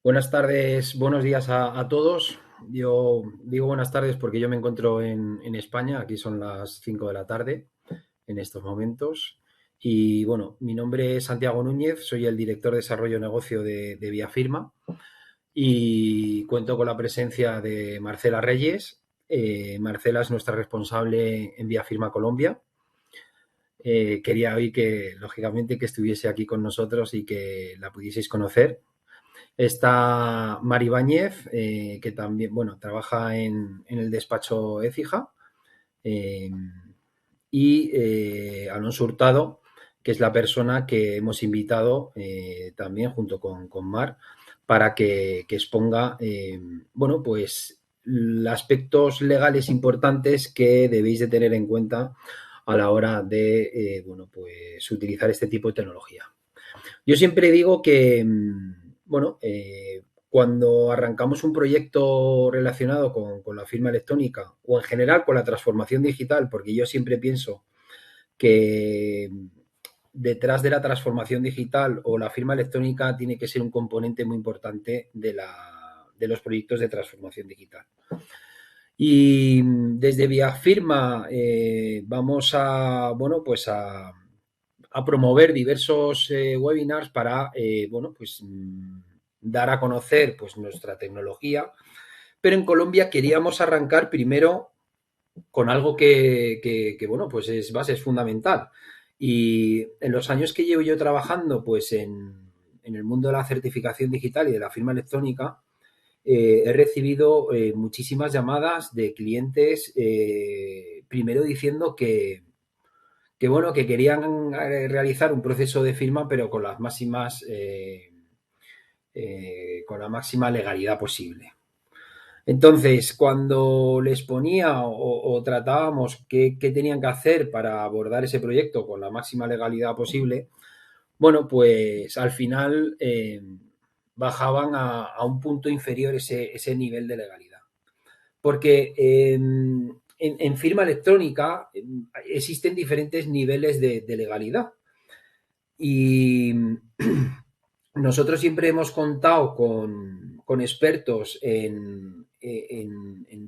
Buenas tardes, buenos días a todos. Yo digo buenas tardes porque yo me encuentro en España, aquí son las 5 de la tarde en estos momentos. Y bueno, mi nombre es Santiago Núñez, soy el director de desarrollo de negocio de Viafirma y cuento con la presencia de Marcela Reyes. Marcela es nuestra responsable en Viafirma Colombia. Quería hoy que, lógicamente, que estuviese aquí con nosotros y que la pudieseis conocer. Está Mari Báñez, que también, bueno, trabaja en el despacho Écija, eh, y Alonso Hurtado, que es la persona que hemos invitado también junto con Mar para que exponga, bueno, pues aspectos legales importantes que debéis de tener en cuenta a la hora de, bueno, pues utilizar este tipo de tecnología. Yo siempre digo que, bueno, cuando arrancamos un proyecto relacionado con la firma electrónica o en general con la transformación digital, porque yo siempre pienso que detrás de la transformación digital o la firma electrónica tiene que ser un componente muy importante de los proyectos de transformación digital. Y desde Viafirma vamos a, bueno, pues a promover diversos webinars para, bueno, pues dar a conocer pues nuestra tecnología. Pero en Colombia queríamos arrancar primero con algo que, bueno, pues es base, es fundamental. Y en los años que llevo yo trabajando, pues en el mundo de la certificación digital y de la firma electrónica, he recibido muchísimas llamadas de clientes, primero diciendo que, bueno, que querían realizar un proceso de firma, pero con las máximas, con la máxima legalidad posible. Entonces, cuando les ponía o tratábamos qué tenían que hacer para abordar ese proyecto con la máxima legalidad posible, bueno, pues al final bajaban a un punto inferior ese nivel de legalidad. Porque en firma electrónica existen diferentes niveles de legalidad. Y nosotros siempre hemos contado con expertos en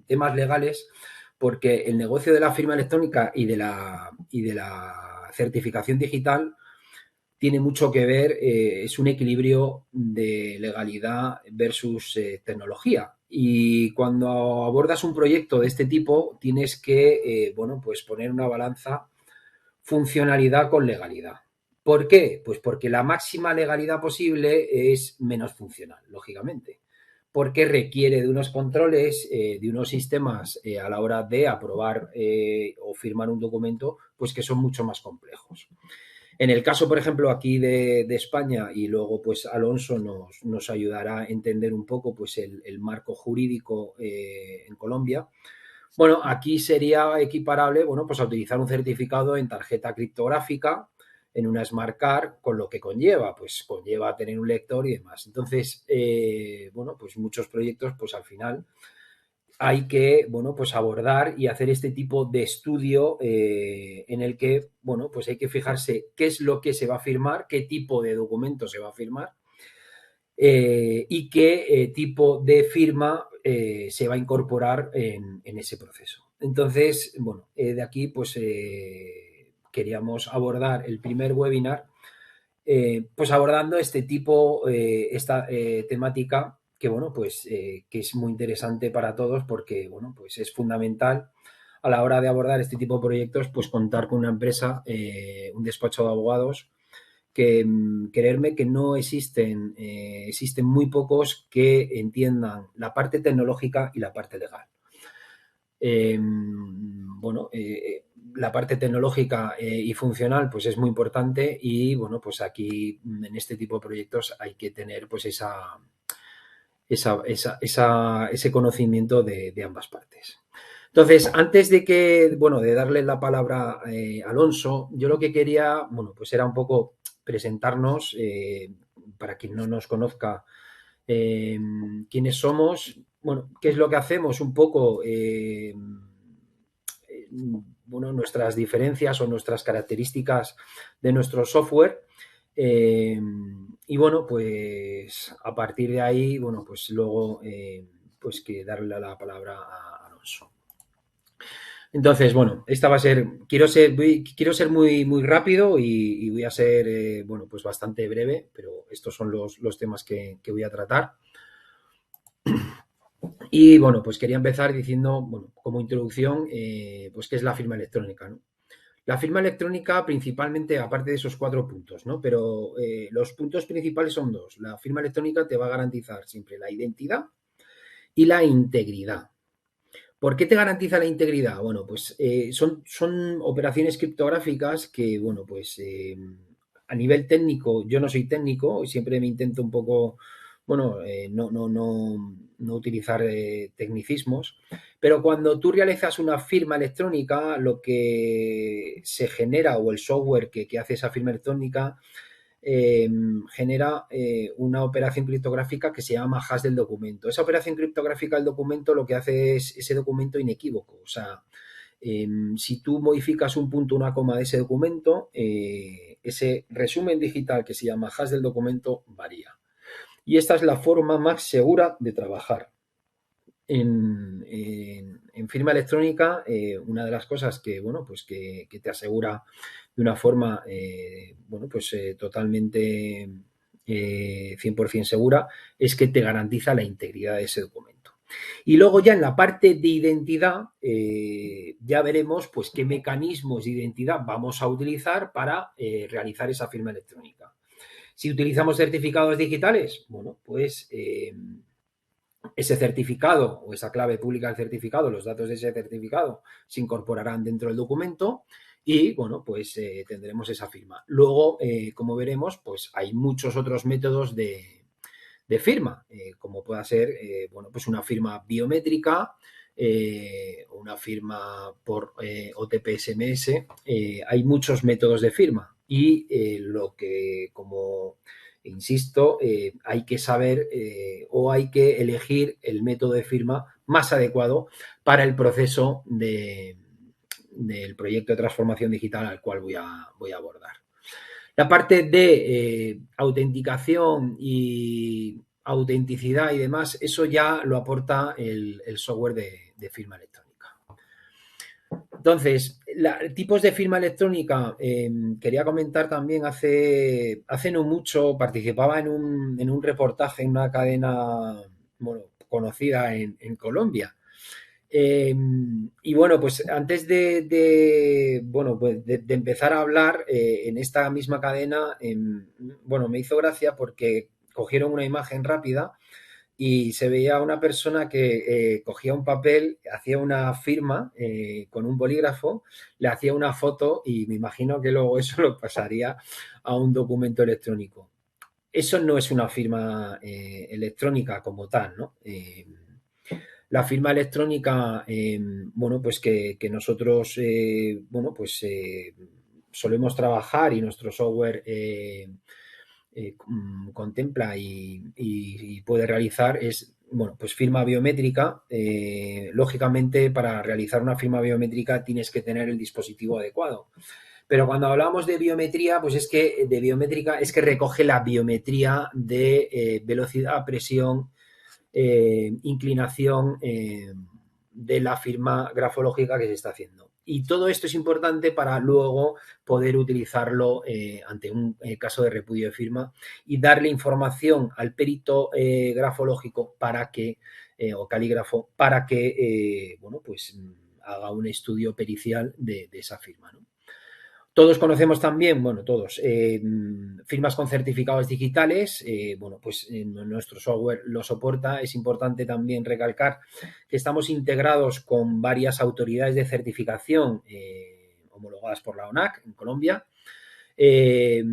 temas legales porque el negocio de la firma electrónica y de la certificación digital tiene mucho que ver, es un equilibrio de legalidad versus tecnología. Y cuando abordas un proyecto de este tipo, tienes que, bueno, pues poner una balanza funcionalidad con legalidad. ¿Por qué? Pues porque la máxima legalidad posible es menos funcional, lógicamente, porque requiere de unos controles, de unos sistemas a la hora de aprobar o firmar un documento, pues que son mucho más complejos. En el caso, por ejemplo, aquí de España, y luego pues Alonso nos ayudará a entender un poco pues el marco jurídico en Colombia. Bueno, aquí sería equiparable, bueno, pues a utilizar un certificado en tarjeta criptográfica, en una Smart Card, con lo que conlleva, pues conlleva tener un lector y demás. Entonces, bueno, pues muchos proyectos, pues al final hay que, bueno, pues abordar y hacer este tipo de estudio en el que, bueno, pues hay que fijarse qué es lo que se va a firmar, qué tipo de documento se va a firmar y qué tipo de firma se va a incorporar en ese proceso. Entonces, bueno, de aquí pues queríamos abordar el primer webinar, pues abordando este tipo, esta temática que, bueno, pues que es muy interesante para todos porque, bueno, pues es fundamental a la hora de abordar este tipo de proyectos, pues contar con una empresa, un despacho de abogados que creerme que no existen, existen muy pocos que entiendan la parte tecnológica y la parte legal. Bueno, la parte tecnológica y funcional pues es muy importante y bueno, pues aquí en este tipo de proyectos hay que tener pues ese conocimiento de ambas partes. Entonces, antes de que, bueno, de darle la palabra a Alonso, yo lo que quería, bueno, pues era un poco presentarnos, para quien no nos conozca, eh, quiénes somos, bueno, qué es lo que hacemos, un poco, bueno, nuestras diferencias o nuestras características de nuestro software. Eh, y bueno, pues a partir de ahí, bueno, pues luego, pues que darle la palabra a Alonso. Entonces, bueno, esta va a ser, quiero ser muy, muy rápido y voy a ser, bueno, pues bastante breve, pero estos son los temas que voy a tratar. Y bueno, pues quería empezar diciendo, bueno, como introducción, pues qué es la firma electrónica, ¿no? La firma electrónica principalmente, aparte de esos 4 puntos, ¿no? Pero los puntos principales son dos. La firma electrónica te va a garantizar siempre la identidad y la integridad. ¿Por qué te garantiza la integridad? Bueno, pues son operaciones criptográficas que, bueno, pues a nivel técnico, yo no soy técnico y siempre me intento un poco, bueno, no utilizar tecnicismos, pero cuando tú realizas una firma electrónica, lo que se genera o el software que hace esa firma electrónica eh, genera una operación criptográfica que se llama hash del documento. Esa operación criptográfica del documento lo que hace es ese documento inequívoco. O sea, si tú modificas un punto, una coma de ese documento, ese resumen digital que se llama hash del documento varía. Y esta es la forma más segura de trabajar. En firma electrónica, una de las cosas que, bueno, pues que te asegura de una forma, bueno, pues totalmente 100% segura, es que te garantiza la integridad de ese documento. Y luego ya en la parte de identidad, ya veremos pues qué mecanismos de identidad vamos a utilizar para realizar esa firma electrónica. Si utilizamos certificados digitales, bueno, pues ese certificado o esa clave pública del certificado, los datos de ese certificado se incorporarán dentro del documento y, bueno, pues tendremos esa firma. Luego, como veremos, pues hay muchos otros métodos de firma, como pueda ser, bueno, pues una firma biométrica, una firma por OTP-SMS. Hay muchos métodos de firma y lo que, como insisto, hay que saber o hay que elegir el método de firma más adecuado para el proceso del proyecto de transformación digital al cual voy a abordar. La parte de autenticación y autenticidad y demás, eso ya lo aporta el software de firma electrónica. Entonces, tipos de firma electrónica, quería comentar también, hace no mucho participaba en un reportaje en una cadena, bueno, conocida en Colombia. Y bueno, pues antes bueno, pues de empezar a hablar en esta misma cadena, bueno, me hizo gracia porque cogieron una imagen rápida y se veía una persona que cogía un papel, hacía una firma con un bolígrafo, le hacía una foto y me imagino que luego eso lo pasaría a un documento electrónico. Eso no es una firma electrónica como tal, ¿no? La firma electrónica, bueno, pues que nosotros, bueno, pues solemos trabajar y nuestro software contempla y puede realizar es, bueno, pues firma biométrica. Lógicamente, para realizar una firma biométrica tienes que tener el dispositivo adecuado. Pero cuando hablamos de biometría, pues es que de biométrica es que recoge la biometría de velocidad, presión, inclinación de la firma grafológica que se está haciendo. Y todo esto es importante para luego poder utilizarlo ante un caso de repudio de firma y darle información al perito grafológico para que, o calígrafo, para que, bueno, pues haga un estudio pericial de esa firma, ¿no? Todos conocemos también, bueno, todos, firmas con certificados digitales. Bueno, pues nuestro software lo soporta. Es importante también recalcar que estamos integrados con varias autoridades de certificación homologadas por la ONAC en Colombia. Eh,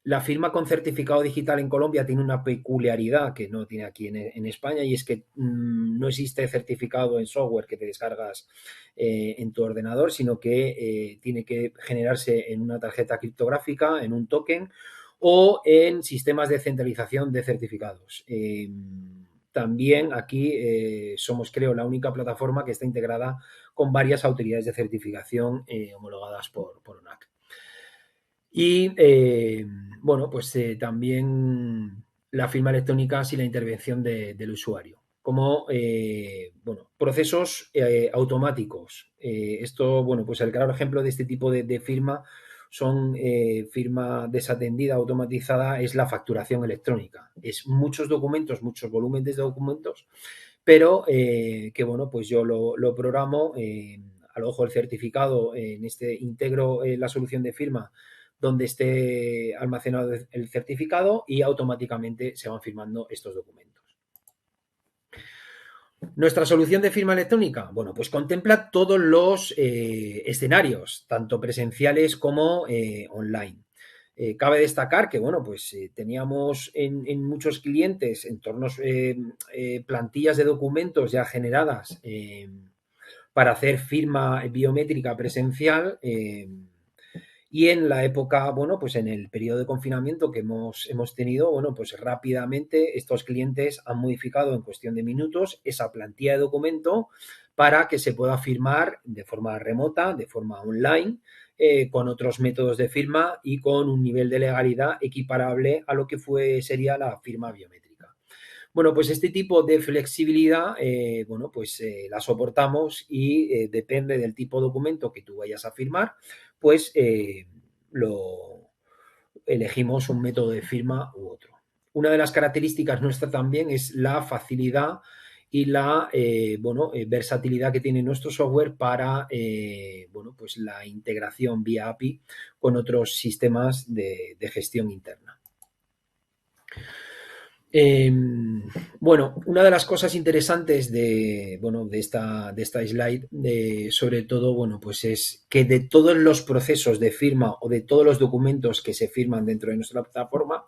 la firma con certificado digital en Colombia tiene una peculiaridad que no tiene aquí en España y es que no existe certificado en software que te descargas en tu ordenador, sino que tiene que generarse en una tarjeta criptográfica, en un token o en sistemas de centralización de certificados. También aquí somos, creo, la única plataforma que está integrada con varias autoridades de certificación homologadas por ONAC. Y bueno, pues también la firma electrónica sin la intervención del usuario, como bueno, procesos automáticos. Esto, bueno, pues el claro ejemplo de este tipo de firma son firma desatendida, automatizada, es la facturación electrónica. Es muchos documentos, muchos volúmenes de documentos, pero que bueno, pues yo lo programo, al ojo el certificado, en este integro la solución de firma donde esté almacenado el certificado y automáticamente se van firmando estos documentos. Nuestra solución de firma electrónica, bueno, pues contempla todos los escenarios, tanto presenciales como online. Cabe destacar que, bueno, pues teníamos en muchos clientes entornos, plantillas de documentos ya generadas para hacer firma biométrica presencial. Y en la época, bueno, pues en el periodo de confinamiento que hemos tenido, bueno, pues rápidamente estos clientes han modificado en cuestión de minutos esa plantilla de documento para que se pueda firmar de forma remota, de forma online, con otros métodos de firma y con un nivel de legalidad equiparable a lo que sería la firma biométrica. Bueno, pues este tipo de flexibilidad, bueno, pues la soportamos y depende del tipo de documento que tú vayas a firmar, pues lo elegimos un método de firma u otro. Una de las características nuestra también es la facilidad y la bueno, versatilidad que tiene nuestro software para bueno, pues la integración vía API con otros sistemas de gestión interna. Eh, bueno, una de las cosas interesantes bueno, de esta slide, sobre todo, bueno, pues es que de todos los procesos de firma o de todos los documentos que se firman dentro de nuestra plataforma,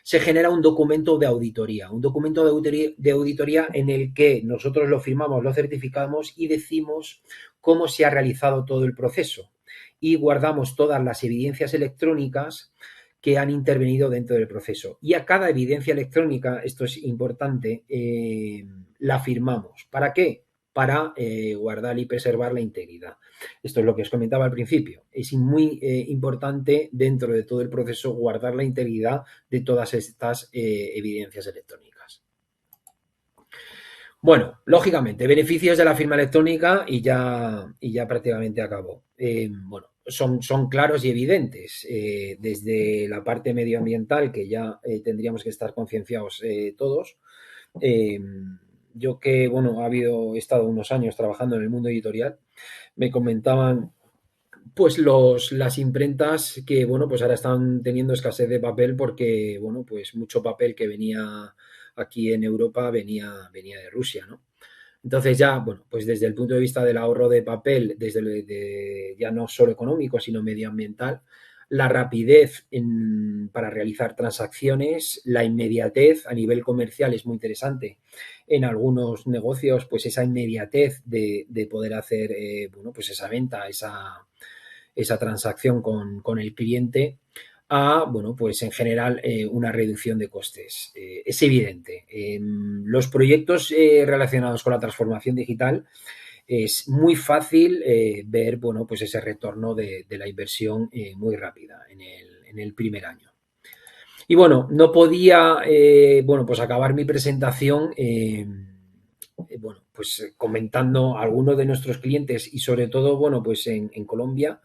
se genera un documento de auditoría, un documento de auditoría en el que nosotros lo firmamos, lo certificamos y decimos cómo se ha realizado todo el proceso y guardamos todas las evidencias electrónicas que han intervenido dentro del proceso. Y a cada evidencia electrónica, esto es importante, la firmamos. ¿Para qué? Para guardar y preservar la integridad. Esto es lo que os comentaba al principio. Es muy importante dentro de todo el proceso guardar la integridad de todas estas evidencias electrónicas. Bueno, lógicamente, beneficios de la firma electrónica y ya prácticamente acabó. Bueno, son claros y evidentes. Desde la parte medioambiental, que ya tendríamos que estar concienciados todos. Eh, yo que, bueno, he estado unos años trabajando en el mundo editorial, me comentaban pues las imprentas que, bueno, pues ahora están teniendo escasez de papel porque, bueno, pues mucho papel que venía aquí en Europa venía de Rusia, ¿no? Entonces ya, bueno, pues desde el punto de vista del ahorro de papel, ya no solo económico, sino medioambiental, la rapidez para realizar transacciones, la inmediatez a nivel comercial es muy interesante. En algunos negocios, pues esa inmediatez de poder hacer, bueno, pues esa venta, esa transacción con el cliente a, bueno, pues en general una reducción de costes. Es evidente. Los proyectos relacionados con la transformación digital es muy fácil ver, bueno, pues ese retorno de la inversión muy rápida en el primer año. Y bueno, no podía, bueno, pues acabar mi presentación, bueno, pues comentando a algunos de nuestros clientes y sobre todo, bueno, pues en Colombia.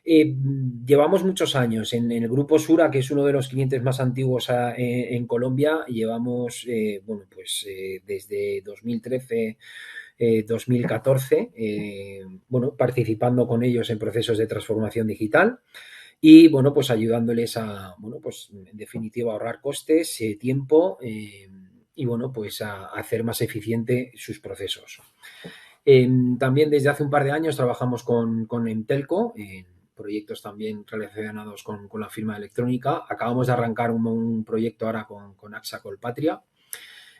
Llevamos muchos años en el Grupo Sura, que es uno de los clientes más antiguos en Colombia. Llevamos, bueno, pues desde 2013, 2014, bueno, participando con ellos en procesos de transformación digital y, bueno, pues ayudándoles a, bueno, pues en definitiva, ahorrar costes, tiempo y, bueno, pues a hacer más eficiente sus procesos. También desde hace un par de años trabajamos con Entelco en proyectos también relacionados con la firma electrónica. Acabamos de arrancar un proyecto ahora con AXA Colpatria.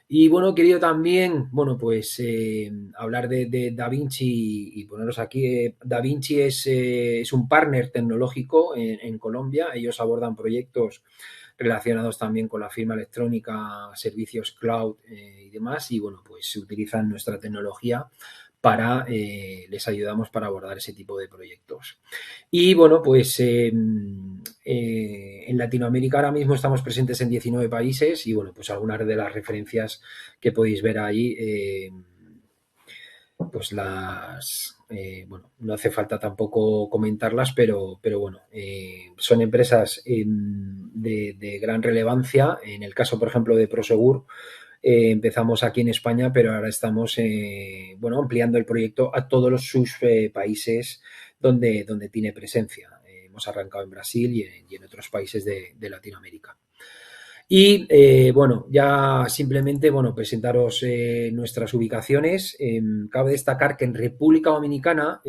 Y bueno, he querido también, bueno, pues hablar de DaVinci y poneros aquí. DaVinci es un partner tecnológico en Colombia. Ellos abordan proyectos relacionados también con la firma electrónica, servicios cloud y demás. Y bueno, pues se utilizan nuestra tecnología les ayudamos para abordar ese tipo de proyectos. Y bueno, pues En Latinoamérica ahora mismo estamos presentes en 19 países y, bueno, pues algunas de las referencias que podéis ver ahí, pues bueno, no hace falta tampoco comentarlas, pero bueno, son empresas de gran relevancia. En el caso, por ejemplo, de Prosegur, empezamos aquí en España, pero ahora estamos bueno, ampliando el proyecto a todos sus países donde tiene presencia. Hemos arrancado en Brasil y en otros países de Latinoamérica. Y bueno, ya simplemente, bueno, presentaros nuestras ubicaciones. Cabe destacar que en República Dominicana,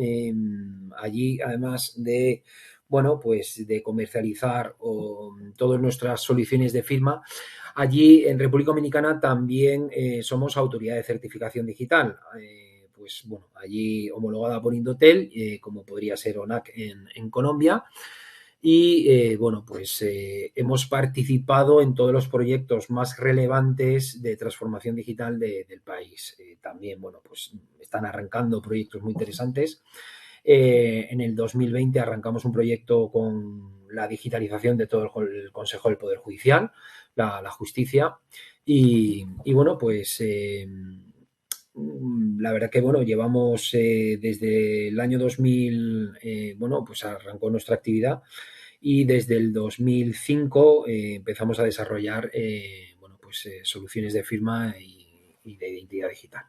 allí además de, bueno, pues de comercializar todas nuestras soluciones de firma, allí en República Dominicana también somos autoridad de certificación digital. Pues bueno, allí homologada por Indotel, como podría ser ONAC en Colombia. Y bueno, pues hemos participado en todos los proyectos más relevantes de transformación digital del país. También, bueno, pues están arrancando proyectos muy interesantes. En el 2020 arrancamos un proyecto con la digitalización de todo el Consejo del Poder Judicial, la justicia. Y bueno, pues la verdad que, bueno, llevamos desde el año 2000, bueno, pues arrancó nuestra actividad y desde el 2005 empezamos a desarrollar bueno, pues, soluciones de firma y de identidad digital.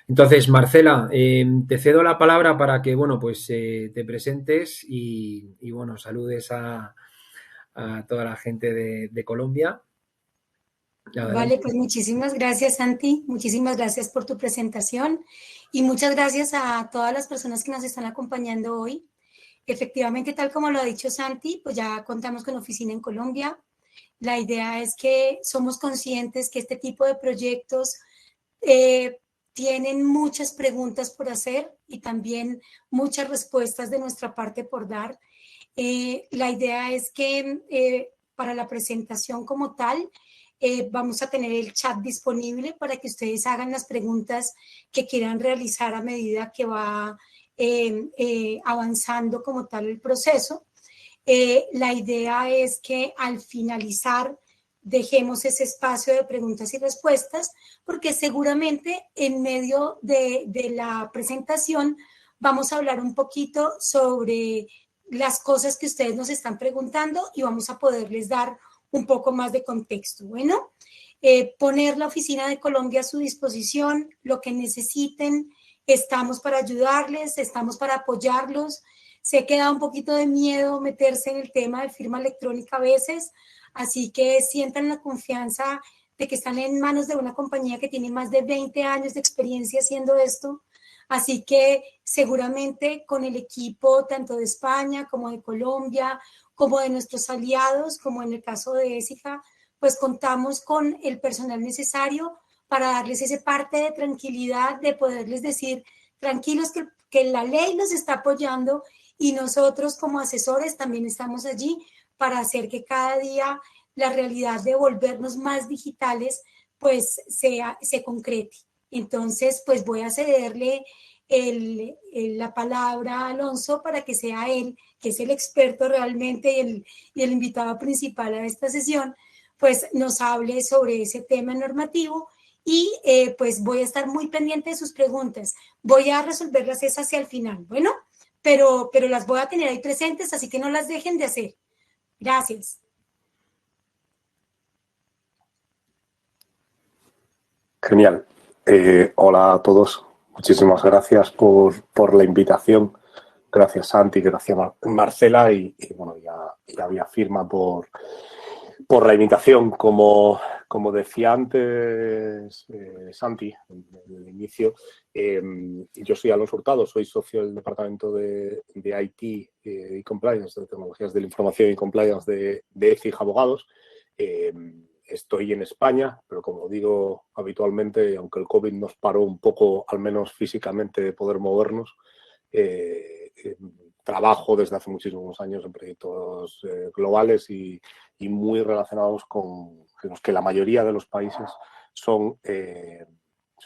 Entonces, Marcela, te cedo la palabra para que, bueno, pues te presentes y bueno, saludes a toda la gente de Colombia. Vale, Adelante. pues muchísimas gracias, Santi. Muchísimas gracias por tu presentación y muchas gracias a todas las personas que nos están acompañando hoy. Efectivamente, tal como lo ha dicho Santi, pues ya contamos con oficina en Colombia. La idea es que somos conscientes que este tipo de proyectos eh, tienen muchas preguntas por hacer y también muchas respuestas de nuestra parte por dar. La idea es que para la presentación como tal, vamos a tener el chat disponible para que ustedes hagan las preguntas que quieran realizar a medida que va avanzando como tal el proceso. La idea es que al finalizar dejemos ese espacio de preguntas y respuestas, porque seguramente en medio de la presentación vamos a hablar un poquito sobre las cosas que ustedes nos están preguntando y vamos a poderles dar un poco más de contexto. Bueno, poner la Oficina de Colombia a su disposición, lo que necesiten, estamos para ayudarles, estamos para apoyarlos. Sé que da un poquito de miedo meterse en el tema de firma electrónica a veces, así que sientan la confianza de que están en manos de una compañía que tiene más de 20 años de experiencia haciendo esto. Así que seguramente con el equipo tanto de España como de Colombia, como de nuestros aliados, como en el caso de Écija, pues contamos con el personal necesario para darles ese parte de tranquilidad, de poderles decir tranquilos que la ley los está apoyando y nosotros como asesores también estamos allí para hacer que cada día la realidad de volvernos más digitales pues se concrete. Entonces, pues voy a cederle la palabra a Alonso para que sea él, que es el experto realmente y el invitado principal a esta sesión, pues nos hable sobre ese tema normativo y pues voy a estar muy pendiente de sus preguntas. Voy a resolverlas esas hacia el final, bueno, pero las voy a tener ahí presentes, así que no las dejen de hacer. Gracias. Genial. Hola a todos. Muchísimas gracias por la invitación. Gracias, Santi, gracias, Marcela. Y bueno, ya había firma por la invitación. Como decía antes Santi, en el inicio, yo soy Alonso Hurtado, soy socio del Departamento de IT y Compliance, de Tecnologías de la Información y Compliance de Écija Abogados. Estoy en España, pero como digo habitualmente, aunque el COVID nos paró un poco, al menos físicamente, de poder movernos, trabajo desde hace muchísimos años en proyectos globales y muy relacionados con los que la mayoría de los países son de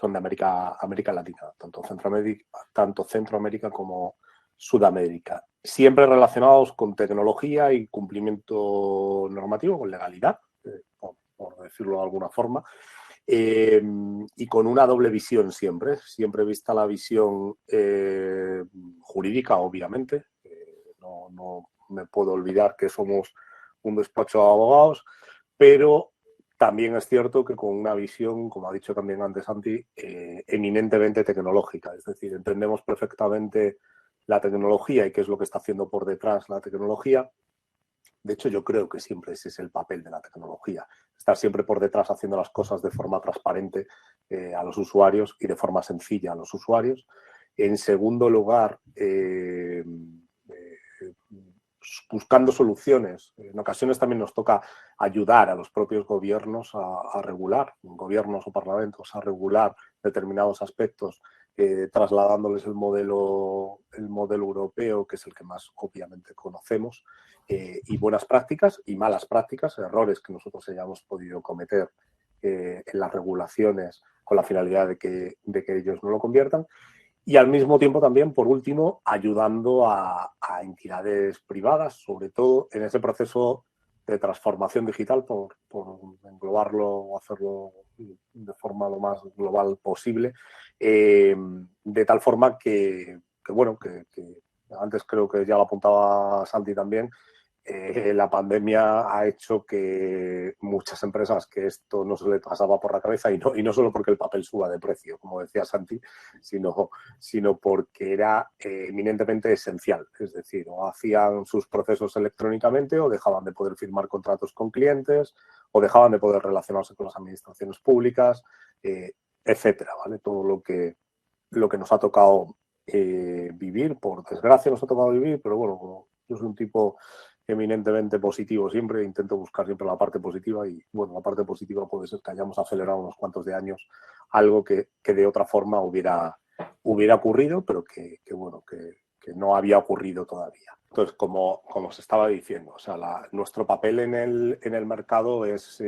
América Latina, tanto Centroamérica como Sudamérica, siempre relacionados con tecnología y cumplimiento normativo, con legalidad, por decirlo de alguna forma, y con una doble visión siempre vista la visión jurídica, obviamente. No me puedo olvidar que somos un despacho de abogados, pero también es cierto que con una visión, como ha dicho también antes Santi, eminentemente tecnológica. Es decir, entendemos perfectamente la tecnología y qué es lo que está haciendo por detrás la tecnología. De hecho, yo creo que siempre ese es el papel de la tecnología, estar siempre por detrás haciendo las cosas de forma transparente a los usuarios y de forma sencilla a los usuarios. En segundo lugar, buscando soluciones. En ocasiones también nos toca ayudar a los propios gobiernos a regular, gobiernos o parlamentos a regular determinados aspectos, trasladándoles el modelo europeo, que es el que más obviamente conocemos, y buenas prácticas y malas prácticas, errores que nosotros hayamos podido cometer en las regulaciones con la finalidad de que ellos no lo conviertan. Y al mismo tiempo también, por último, ayudando a entidades privadas, sobre todo en ese proceso de transformación digital, por englobarlo o hacerlo de forma lo más global posible, de tal forma que antes creo que ya lo apuntaba Santi también, la pandemia ha hecho que muchas empresas que esto no se les pasaba por la cabeza, y no solo porque el papel suba de precio, como decía Santi, sino porque era eminentemente esencial. Es decir, o hacían sus procesos electrónicamente, o dejaban de poder firmar contratos con clientes, o dejaban de poder relacionarse con las administraciones públicas, etcétera, ¿vale? Todo lo que nos ha tocado vivir, por desgracia nos ha tocado vivir, pero bueno, como yo soy un tipo eminentemente positivo siempre, intento buscar siempre la parte positiva, y bueno, la parte positiva puede ser que hayamos acelerado unos cuantos de años algo que de otra forma hubiera ocurrido, pero que no había ocurrido todavía. Entonces, como os estaba diciendo, o sea, nuestro papel en el mercado es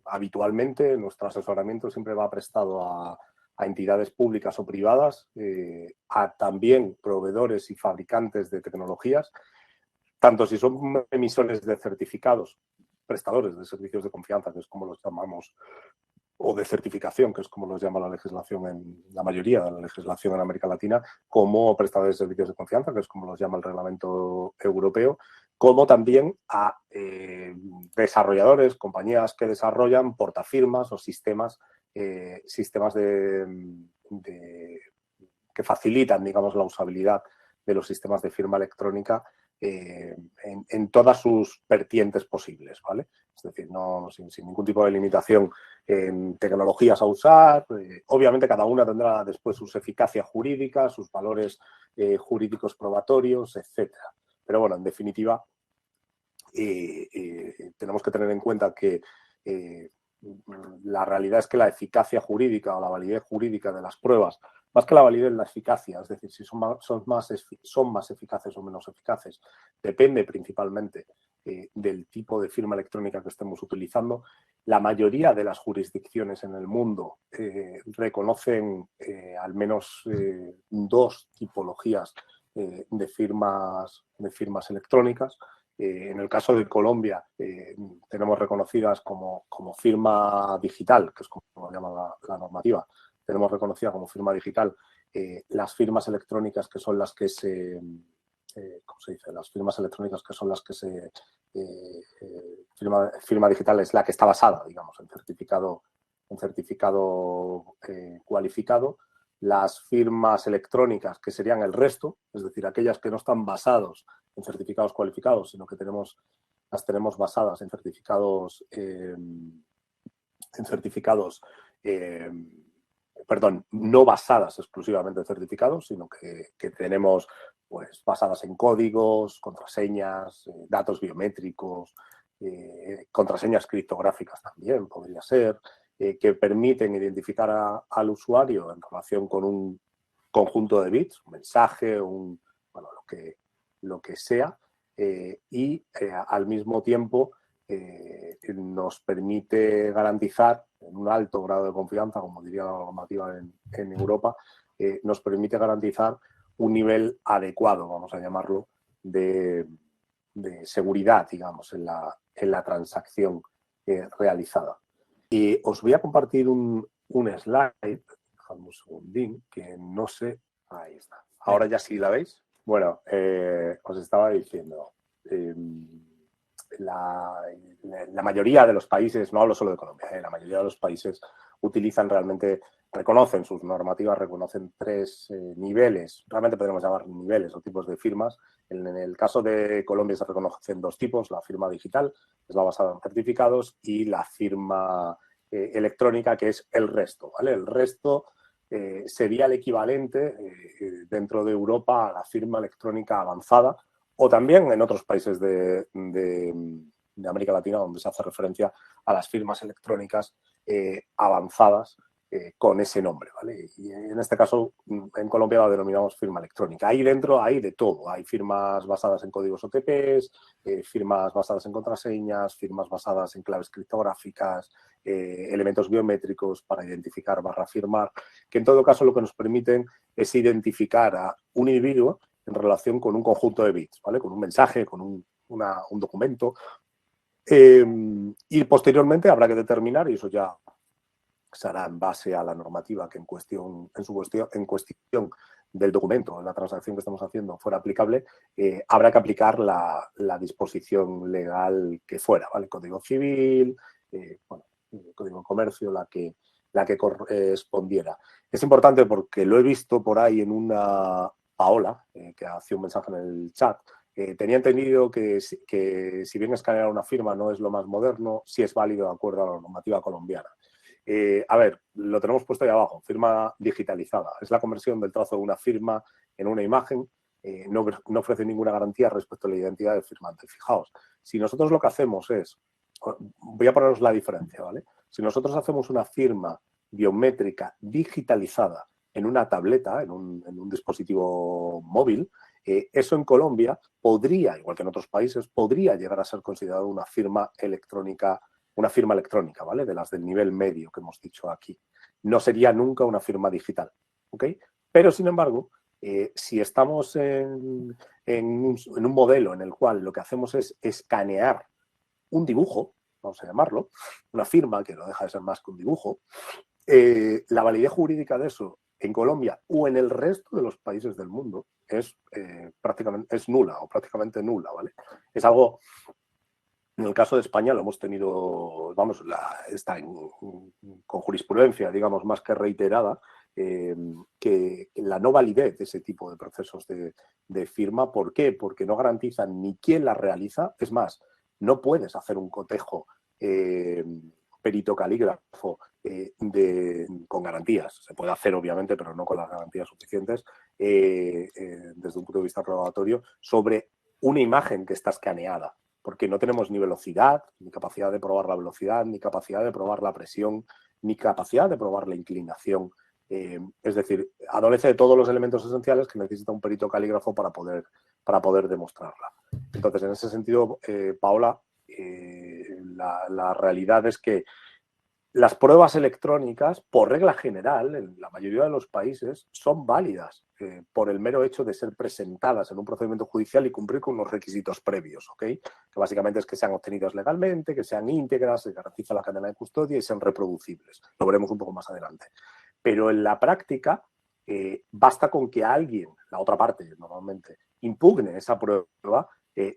habitualmente, nuestro asesoramiento siempre va prestado a entidades públicas o privadas, a también proveedores y fabricantes de tecnologías, tanto si son emisores de certificados, prestadores de servicios de confianza, que es como los llamamos, o de certificación, que es como los llama la legislación la mayoría de la legislación en América Latina, como prestadores de servicios de confianza, que es como los llama el reglamento europeo, como también a desarrolladores, compañías que desarrollan portafirmas o sistemas que facilitan, digamos, la usabilidad de los sistemas de firma electrónica en todas sus vertientes posibles, ¿vale? Es decir, sin ningún tipo de limitación en tecnologías a usar. Obviamente cada una tendrá después sus eficacias jurídicas, sus valores jurídicos probatorios, etcétera. Pero bueno, en definitiva, tenemos que tener en cuenta que la realidad es que la eficacia jurídica o la validez jurídica de las pruebas, más que la validez, la eficacia, es decir, si son más eficaces o menos eficaces, depende principalmente del tipo de firma electrónica que estemos utilizando. La mayoría de las jurisdicciones en el mundo reconocen al menos dos tipologías de firmas electrónicas. En el caso de Colombia, tenemos reconocidas como firma digital, que es como lo llama la normativa. Tenemos reconocida como firma digital las firmas electrónicas que son las que se... ¿cómo se dice? Las firmas electrónicas que son las que se... firma digital es la que está basada, digamos, en certificado cualificado. Las firmas electrónicas, que serían el resto, es decir, aquellas que no están basados en certificados cualificados, sino que las tenemos basadas en certificados, no basadas exclusivamente en certificados, sino que tenemos pues basadas en códigos, contraseñas, datos biométricos, contraseñas criptográficas también podría ser, que permiten identificar al usuario en relación con un conjunto de bits, un mensaje, lo que sea, y al mismo tiempo nos permite garantizar en un alto grado de confianza, como diría la normativa en Europa, nos permite garantizar un nivel adecuado, vamos a llamarlo, de seguridad, digamos, en la transacción realizada. Y os voy a compartir un slide, dejadme un segundín, que no sé, ahí está. Ahora ya sí la veis. Bueno, os estaba diciendo, la mayoría de los países, no hablo solo de Colombia, la mayoría de los países utilizan realmente, reconocen sus normativas, reconocen 3 niveles, realmente podemos llamar niveles o tipos de firmas. En el caso de Colombia se reconocen 2 tipos, la firma digital, que es la basada en certificados, y la firma electrónica, que es el resto, ¿vale? El resto sería el equivalente dentro de Europa a la firma electrónica avanzada, o también en otros países de América Latina, donde se hace referencia a las firmas electrónicas avanzadas con ese nombre, ¿vale? Y en este caso, en Colombia la denominamos firma electrónica. Ahí dentro hay de todo. Hay firmas basadas en códigos OTP, firmas basadas en contraseñas, firmas basadas en claves criptográficas, elementos biométricos para identificar / firmar, que en todo caso lo que nos permiten es identificar a un individuo en relación con un conjunto de bits, ¿vale? Con un mensaje, con un documento. Y posteriormente habrá que determinar, y eso ya se hará en base a la normativa que en cuestión del documento, la transacción que estamos haciendo fuera aplicable, habrá que aplicar la disposición legal que fuera, ¿vale? Código civil, bueno, Código de Comercio, la que correspondiera. Es importante porque lo he visto por ahí en una Paola, que hacía un mensaje en el chat. Tenía entendido que si bien escanear una firma no es lo más moderno, sí es válido de acuerdo a la normativa colombiana. A ver, lo tenemos puesto ahí abajo, firma digitalizada. Es la conversión del trazo de una firma en una imagen. No ofrece ninguna garantía respecto a la identidad del firmante. Fijaos, si nosotros lo que hacemos es, voy a poneros la diferencia, ¿vale? Si nosotros hacemos una firma biométrica digitalizada en una tableta, en un dispositivo móvil, eso en Colombia podría, igual que en otros países, podría llegar a ser considerado una firma electrónica, ¿vale? De las del nivel medio que hemos dicho aquí. No sería nunca una firma digital, ¿ok? Pero, sin embargo, si estamos en un modelo en el cual lo que hacemos es escanear un dibujo, vamos a llamarlo, una firma que no deja de ser más que un dibujo, la validez jurídica de eso en Colombia o en el resto de los países del mundo es nula o prácticamente nula, ¿vale? Es algo, en el caso de España lo hemos tenido, vamos, está con jurisprudencia, digamos, más que reiterada, que la no validez de ese tipo de procesos de firma. ¿Por qué? Porque no garantizan ni quién la realiza. Es más, no puedes hacer un cotejo perito calígrafo con garantías. Se puede hacer, obviamente, pero no con las garantías suficientes desde un punto de vista probatorio sobre una imagen que está escaneada, porque no tenemos ni velocidad, ni capacidad de probar la velocidad, ni capacidad de probar la presión, ni capacidad de probar la inclinación. Es decir, adolece de todos los elementos esenciales que necesita un perito calígrafo para poder demostrarla. Entonces, en ese sentido, Paola, la realidad es que las pruebas electrónicas, por regla general, en la mayoría de los países, son válidas por el mero hecho de ser presentadas en un procedimiento judicial y cumplir con unos requisitos previos, ¿ok? Que básicamente es que sean obtenidas legalmente, que sean íntegras, se garantiza la cadena de custodia y sean reproducibles. Lo veremos un poco más adelante. Pero en la práctica, basta con que alguien, la otra parte normalmente, impugne esa prueba,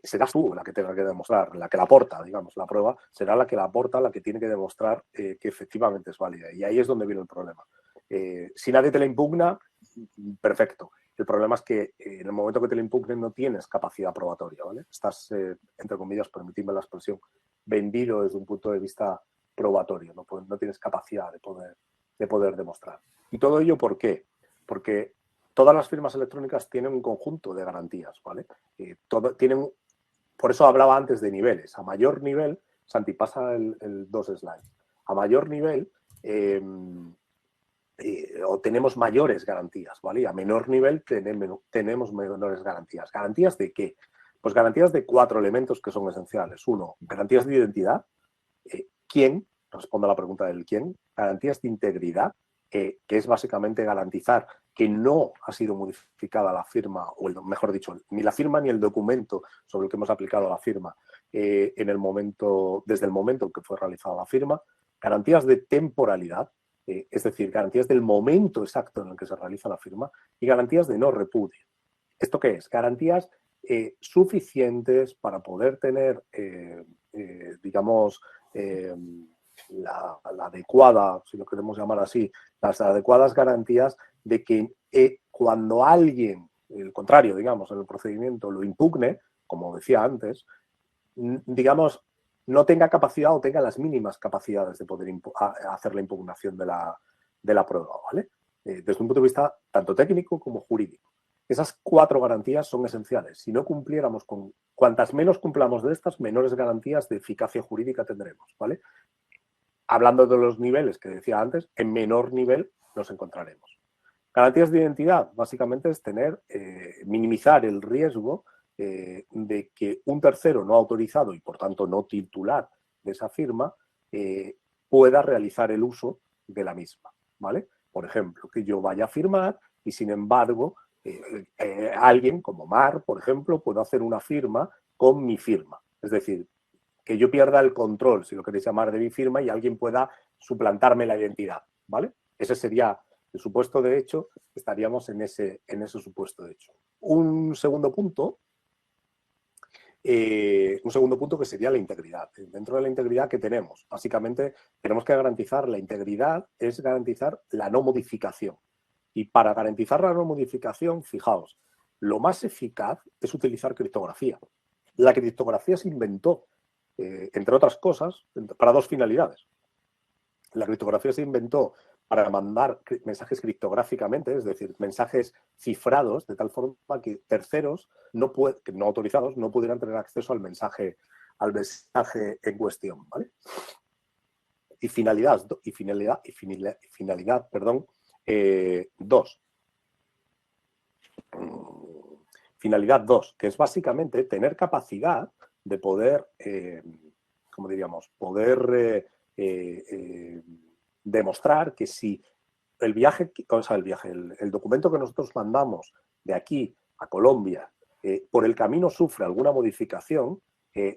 serás tú la que tenga que demostrar, la que la aporta, digamos, la prueba, será la que la aporta, la que tiene que demostrar que efectivamente es válida. Y ahí es donde viene el problema. Si nadie te la impugna, perfecto. El problema es que en el momento que te la impugnen no tienes capacidad probatoria, ¿vale? Estás, entre comillas, permitidme la expresión, vendido desde un punto de vista probatorio, no tienes capacidad de poder demostrar. ¿Y todo ello por qué? Porque todas las firmas electrónicas tienen un conjunto de garantías, ¿vale? Por eso hablaba antes de niveles. A mayor nivel, Santi, pasa el 2 slides. A mayor nivel tenemos mayores garantías, ¿vale? Y a menor nivel tenemos menores garantías. ¿Garantías de qué? Pues garantías de 4 elementos que son esenciales. 1, garantías de identidad. ¿Quién? Respondo a la pregunta del quién. Garantías de integridad, que es básicamente garantizar que no ha sido modificada la firma, o mejor dicho, ni la firma ni el documento sobre el que hemos aplicado la firma desde el momento en que fue realizada la firma, garantías de temporalidad, es decir, garantías del momento exacto en el que se realiza la firma, y garantías de no repudio. ¿Esto qué es? Garantías suficientes para poder tener, digamos, la adecuada, si lo queremos llamar así, las adecuadas garantías de que cuando alguien, el contrario, digamos, en el procedimiento lo impugne, como decía antes, digamos, no tenga capacidad o tenga las mínimas capacidades de poder hacer la impugnación de la prueba, ¿vale? Desde un punto de vista tanto técnico como jurídico. Esas 4 garantías son esenciales. Si no cumpliéramos con cuantas menos cumplamos de estas, menores garantías de eficacia jurídica tendremos, ¿vale? Hablando de los niveles que decía antes, en menor nivel nos encontraremos. Garantías de identidad, básicamente es minimizar el riesgo de que un tercero no autorizado y por tanto no titular de esa firma pueda realizar el uso de la misma, ¿vale? Por ejemplo, que yo vaya a firmar y sin embargo alguien como Mar, por ejemplo, pueda hacer una firma con mi firma. Es decir, que yo pierda el control, si lo queréis llamar, de mi firma y alguien pueda suplantarme la identidad, ¿vale? Ese sería el supuesto de hecho, estaríamos en ese supuesto de hecho. Un segundo punto que sería la integridad. Dentro de la integridad que tenemos, básicamente tenemos que garantizar la integridad, es garantizar la no modificación. Y para garantizar la no modificación, fijaos, lo más eficaz es utilizar criptografía. La criptografía se inventó, entre otras cosas, para 2 finalidades. La criptografía se inventó para mandar mensajes criptográficamente, es decir, mensajes cifrados, de tal forma que terceros no autorizados no pudieran tener acceso al mensaje en cuestión, ¿vale? Y finalidad 2. Finalidad 2, que es básicamente tener capacidad de poder, como diríamos, poder demostrar que si el documento que nosotros mandamos de aquí a Colombia por el camino sufre alguna modificación,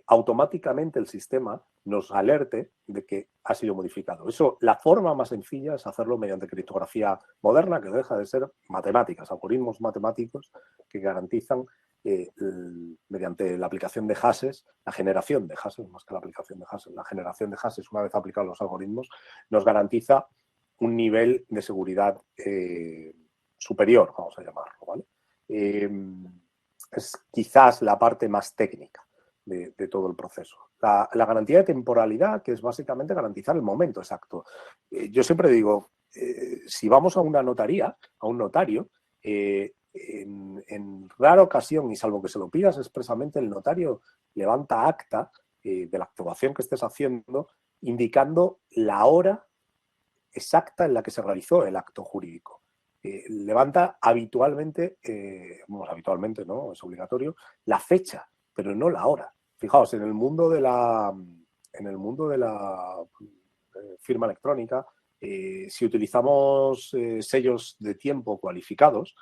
automáticamente el sistema nos alerte de que ha sido modificado. Eso, la forma más sencilla es hacerlo mediante criptografía moderna, que deja de ser matemáticas, algoritmos matemáticos que garantizan mediante la aplicación de hashes, la generación de hashes, más que la aplicación de hashes, la generación de hashes, una vez aplicados los algoritmos, nos garantiza un nivel de seguridad superior, vamos a llamarlo, ¿vale? Es quizás la parte más técnica de todo el proceso. La garantía de temporalidad, que es básicamente garantizar el momento exacto. Yo siempre digo, si vamos a una notaría, a un notario, en rara ocasión, y salvo que se lo pidas expresamente, el notario levanta acta de la actuación que estés haciendo, indicando la hora exacta en la que se realizó el acto jurídico. Levanta habitualmente, habitualmente no, es obligatorio, la fecha, pero no la hora. Fijaos, en el mundo de la firma electrónica, si utilizamos sellos de tiempo cualificados,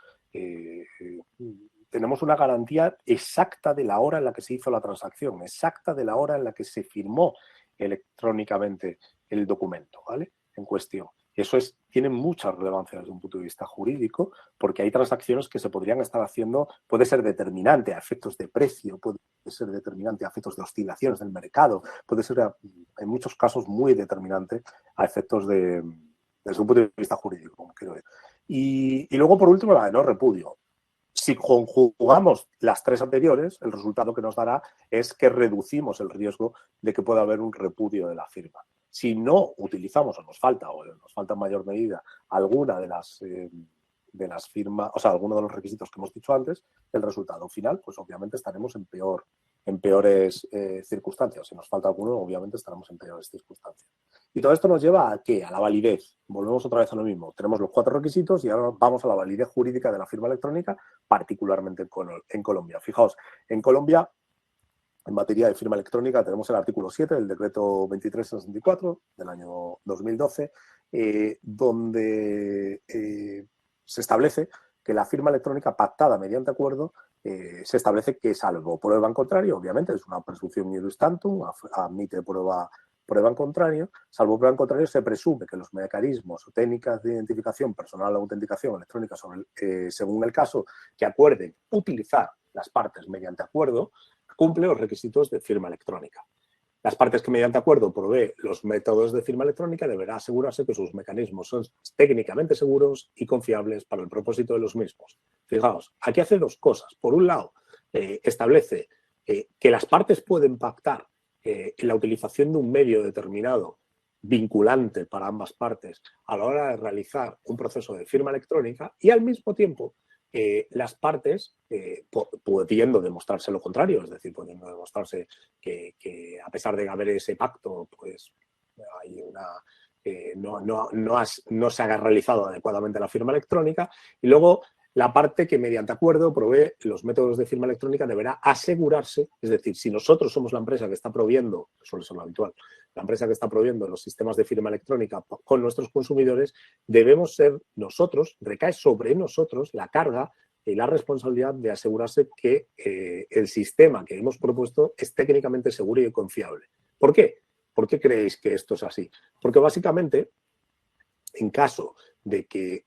tenemos una garantía exacta de la hora en la que se hizo la transacción, exacta de la hora en la que se firmó electrónicamente el documento, ¿vale? En cuestión. Eso tiene mucha relevancia desde un punto de vista jurídico, porque hay transacciones que se podrían estar haciendo, puede ser determinante a efectos de precio, puede ser determinante a efectos de oscilaciones del mercado, puede ser en muchos casos muy determinante a efectos desde un punto de vista jurídico, como quiero ver. Y luego, por último, la de no repudio. Si conjugamos las 3 anteriores, el resultado que nos dará es que reducimos el riesgo de que pueda haber un repudio de la firma. Si no utilizamos o nos falta en mayor medida alguna de las firmas, o sea, alguno de los requisitos que hemos dicho antes, el resultado final, pues obviamente estaremos en peores circunstancias. Si nos falta alguno, obviamente estaremos en peores circunstancias. Y todo esto nos lleva ¿a qué? A la validez. Volvemos otra vez a lo mismo. Tenemos los 4 requisitos y ahora vamos a la validez jurídica de la firma electrónica, particularmente en Colombia. Fijaos, en Colombia, en materia de firma electrónica, tenemos el artículo 7 del decreto 2364 del año 2012, donde se establece que la firma electrónica pactada mediante acuerdo se establece que, salvo prueba en contrario, obviamente es una presunción iuris tantum, admite prueba en contrario, salvo prueba en contrario, se presume que los mecanismos o técnicas de identificación personal o autenticación electrónica, según el caso, que acuerden utilizar las partes mediante acuerdo, cumple los requisitos de firma electrónica. Las partes que mediante acuerdo provee los métodos de firma electrónica deberá asegurarse que sus mecanismos son técnicamente seguros y confiables para el propósito de los mismos. Fijaos, aquí hace dos cosas. Por un lado, establece que las partes pueden pactar en la utilización de un medio determinado vinculante para ambas partes a la hora de realizar un proceso de firma electrónica y al mismo tiempo las partes pudiendo demostrarse lo contrario, es decir, pudiendo demostrarse que a pesar de haber ese pacto, pues hay no se ha realizado adecuadamente la firma electrónica, y luego la parte que mediante acuerdo provee los métodos de firma electrónica deberá asegurarse, es decir, si nosotros somos la empresa que está proveyendo, que suele ser lo habitual, la empresa que está proveyendo los sistemas de firma electrónica con nuestros consumidores, debemos ser nosotros, recae sobre nosotros la carga y la responsabilidad de asegurarse que el sistema que hemos propuesto es técnicamente seguro y confiable. ¿Por qué? ¿Por qué creéis que esto es así? Porque básicamente, en caso de que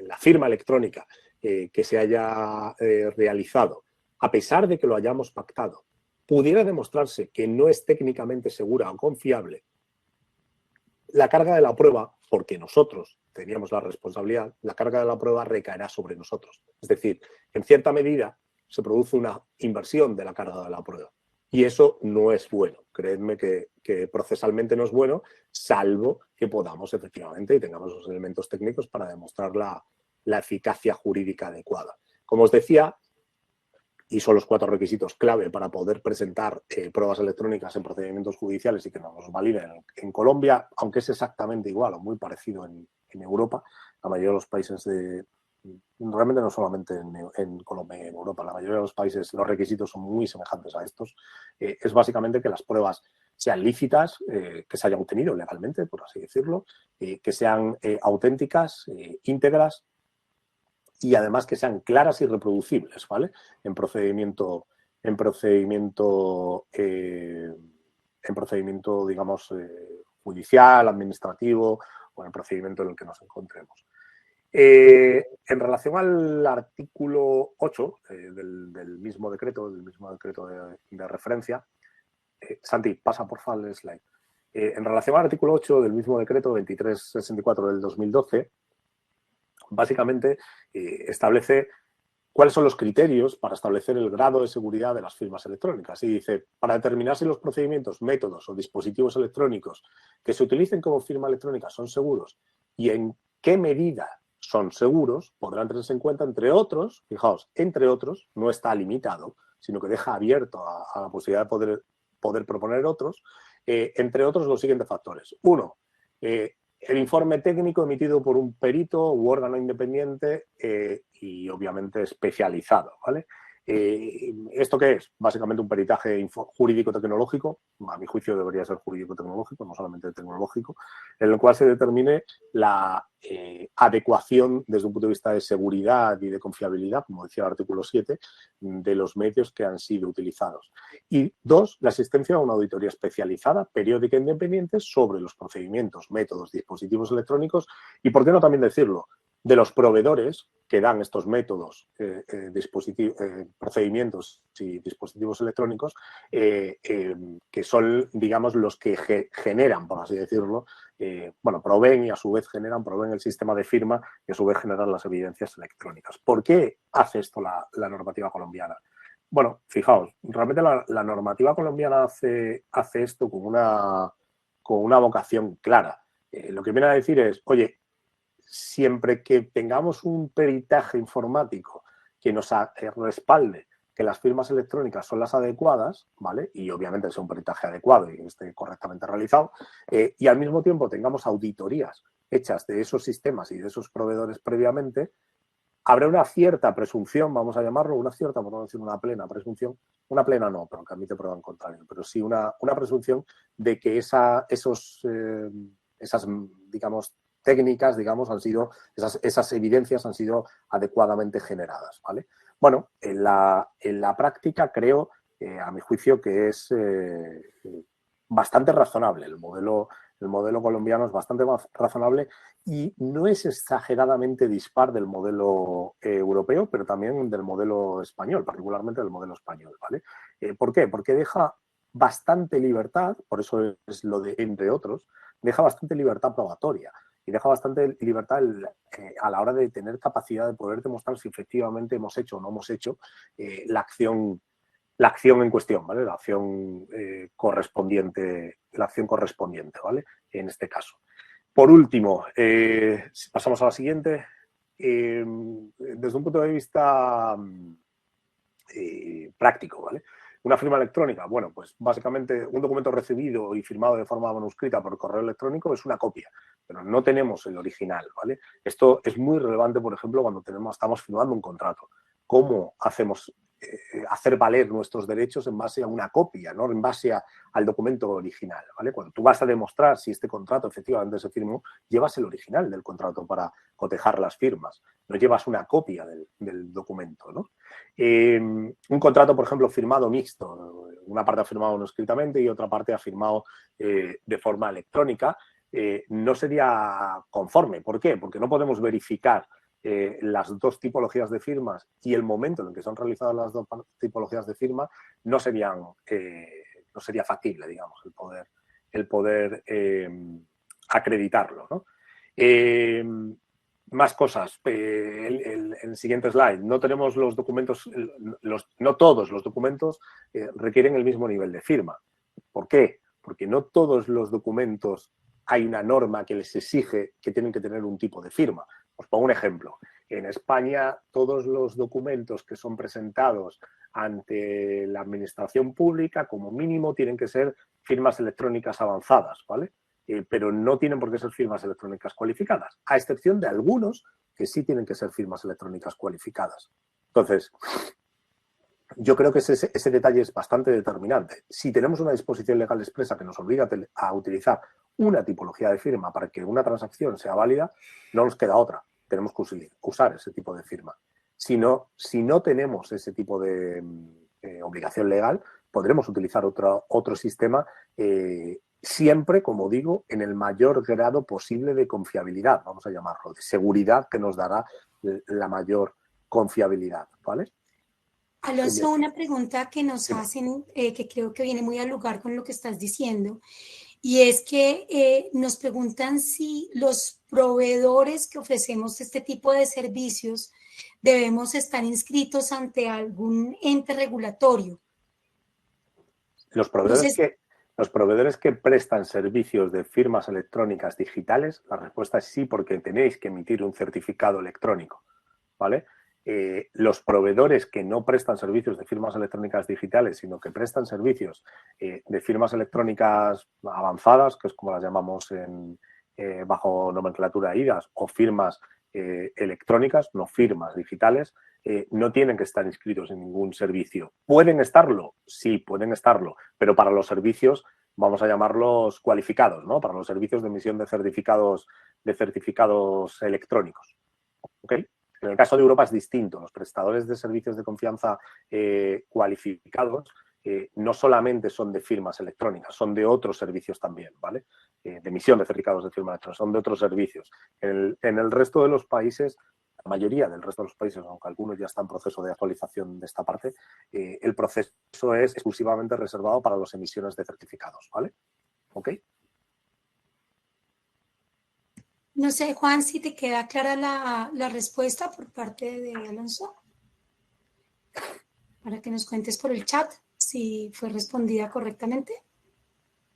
la firma electrónica que se haya realizado, a pesar de que lo hayamos pactado, pudiera demostrarse que no es técnicamente segura o confiable, la carga de la prueba, porque nosotros teníamos la responsabilidad, la carga de la prueba recaerá sobre nosotros. Es decir, en cierta medida se produce una inversión de la carga de la prueba. Y eso no es bueno. Creedme que procesalmente no es bueno, salvo que podamos efectivamente y tengamos los elementos técnicos para demostrar la eficacia jurídica adecuada. Como os decía, y son los 4 requisitos clave para poder presentar pruebas electrónicas en procedimientos judiciales y que nos validen en Colombia, aunque es exactamente igual o muy parecido en Europa, la mayoría de los países realmente no solamente en Colombia y en Europa, la mayoría de los países los requisitos son muy semejantes a estos. Es básicamente que las pruebas sean lícitas, que se hayan obtenido legalmente, por así decirlo, que sean auténticas, íntegras, y además que sean claras y reproducibles, ¿vale? En procedimiento, digamos, judicial, administrativo o en el procedimiento en el que nos encontremos. En relación al artículo 8 del mismo decreto, de referencia, Santi, pasa por favor el slide. En relación al artículo 8 del mismo decreto 2364 del 2012, básicamente establece cuáles son los criterios para establecer el grado de seguridad de las firmas electrónicas. Y dice, para determinar si los procedimientos, métodos o dispositivos electrónicos que se utilicen como firma electrónica son seguros y en qué medida son seguros, podrán tenerse en cuenta, entre otros, fijaos, entre otros, no está limitado, sino que deja abierto a la posibilidad de poder proponer otros, entre otros los siguientes factores. 1, el informe técnico emitido por un perito u órgano independiente y obviamente especializado, ¿vale? ¿Esto qué es? Básicamente un peritaje jurídico-tecnológico, a mi juicio debería ser jurídico-tecnológico, no solamente tecnológico, en el cual se determine la adecuación desde un punto de vista de seguridad y de confiabilidad, como decía el artículo 7, de los medios que han sido utilizados. Y 2, la asistencia a una auditoría especializada, periódica e independiente sobre los procedimientos, métodos, dispositivos electrónicos y, por qué no también decirlo, de los proveedores que dan estos métodos, procedimientos y dispositivos electrónicos, que son, digamos, los que generan, por así decirlo, proveen y a su vez proveen el sistema de firma y a su vez generan las evidencias electrónicas. ¿Por qué hace esto la normativa colombiana? Bueno, fijaos, realmente la normativa colombiana hace esto con una vocación clara. Lo que viene a decir es, oye, siempre que tengamos un peritaje informático que nos respalde que las firmas electrónicas son las adecuadas, ¿vale? Y obviamente sea un peritaje adecuado y esté correctamente realizado, y al mismo tiempo tengamos auditorías hechas de esos sistemas y de esos proveedores previamente, habrá una cierta presunción, vamos a llamarlo, una cierta, por no decir una plena presunción, una plena no, pero que admite prueba en contrario, pero sí una presunción de que esas, digamos, técnicas, digamos, esas evidencias han sido adecuadamente generadas, ¿vale? Bueno, en la práctica creo, a mi juicio, que es bastante razonable. El modelo colombiano es bastante más razonable y no es exageradamente dispar del modelo europeo, pero también del modelo español, particularmente del modelo español, ¿vale? ¿Por qué? Porque deja bastante libertad, por eso es lo de entre otros, deja bastante libertad probatoria y deja bastante libertad a la hora de tener capacidad de poder demostrar si efectivamente hemos hecho o no hemos hecho la acción en cuestión, ¿vale? La acción correspondiente, ¿vale? En este caso. Por último, si pasamos a la siguiente, desde un punto de vista práctico, ¿vale? Una firma electrónica, bueno, pues básicamente un documento recibido y firmado de forma manuscrita por correo electrónico es una copia, pero no tenemos el original, ¿vale? Esto es muy relevante, por ejemplo, cuando estamos firmando un contrato. ¿Cómo hacemos hacer valer nuestros derechos en base a una copia, no en base al documento original, ¿vale? Cuando tú vas a demostrar si este contrato efectivamente se firmó, llevas el original del contrato para cotejar las firmas, no llevas una copia del documento, ¿no? Un contrato, por ejemplo, firmado mixto, una parte ha firmado no escritamente y otra parte ha firmado de forma electrónica, no sería conforme. ¿Por qué? Porque no podemos verificar las dos tipologías de firmas y el momento en el que son realizadas las dos tipologías de firma no sería factible, digamos, el poder acreditarlo, ¿no? Más cosas. El siguiente slide. No tenemos los documentos, no todos los documentos requieren el mismo nivel de firma. ¿Por qué? Porque no todos los documentos hay una norma que les exige que tienen que tener un tipo de firma. Os pongo un ejemplo. En España, todos los documentos que son presentados ante la administración pública, como mínimo, tienen que ser firmas electrónicas avanzadas, ¿vale? Pero no tienen por qué ser firmas electrónicas cualificadas, a excepción de algunos que sí tienen que ser firmas electrónicas cualificadas. Entonces, yo creo que ese detalle es bastante determinante. Si tenemos una disposición legal expresa que nos obliga a utilizar una tipología de firma para que una transacción sea válida, no nos queda otra. Tenemos que usar ese tipo de firma. Si no tenemos ese tipo de obligación legal, podremos utilizar otro sistema siempre, como digo, en el mayor grado posible de confiabilidad, vamos a llamarlo, de seguridad que nos dará la mayor confiabilidad, ¿vale? Alonso, una pregunta que nos hacen, que creo que viene muy al lugar con lo que estás diciendo, y es que nos preguntan si los proveedores que ofrecemos este tipo de servicios debemos estar inscritos ante algún ente regulatorio. Los proveedores que prestan servicios de firmas electrónicas digitales, la respuesta es sí, porque tenéis que emitir un certificado electrónico, ¿vale? Los proveedores que no prestan servicios de firmas electrónicas digitales, sino que prestan servicios de firmas electrónicas avanzadas, que es como las llamamos bajo nomenclatura IDAS, o firmas electrónicas, no firmas digitales, no tienen que estar inscritos en ningún servicio. ¿Pueden estarlo? Sí, pueden estarlo, pero para los servicios, vamos a llamarlos cualificados, ¿no? Para los servicios de emisión de certificados electrónicos. ¿Ok? En el caso de Europa es distinto. Los prestadores de servicios de confianza cualificados no solamente son de firmas electrónicas, son de otros servicios también, ¿vale? De emisión de certificados de firma electrónica, son de otros servicios. En el resto de los países, la mayoría del resto de los países, aunque algunos ya están en proceso de actualización de esta parte, el proceso es exclusivamente reservado para las emisiones de certificados, ¿vale? ¿Ok? No sé, Juan, si te queda clara la respuesta por parte de Alonso, para que nos cuentes por el chat si fue respondida correctamente.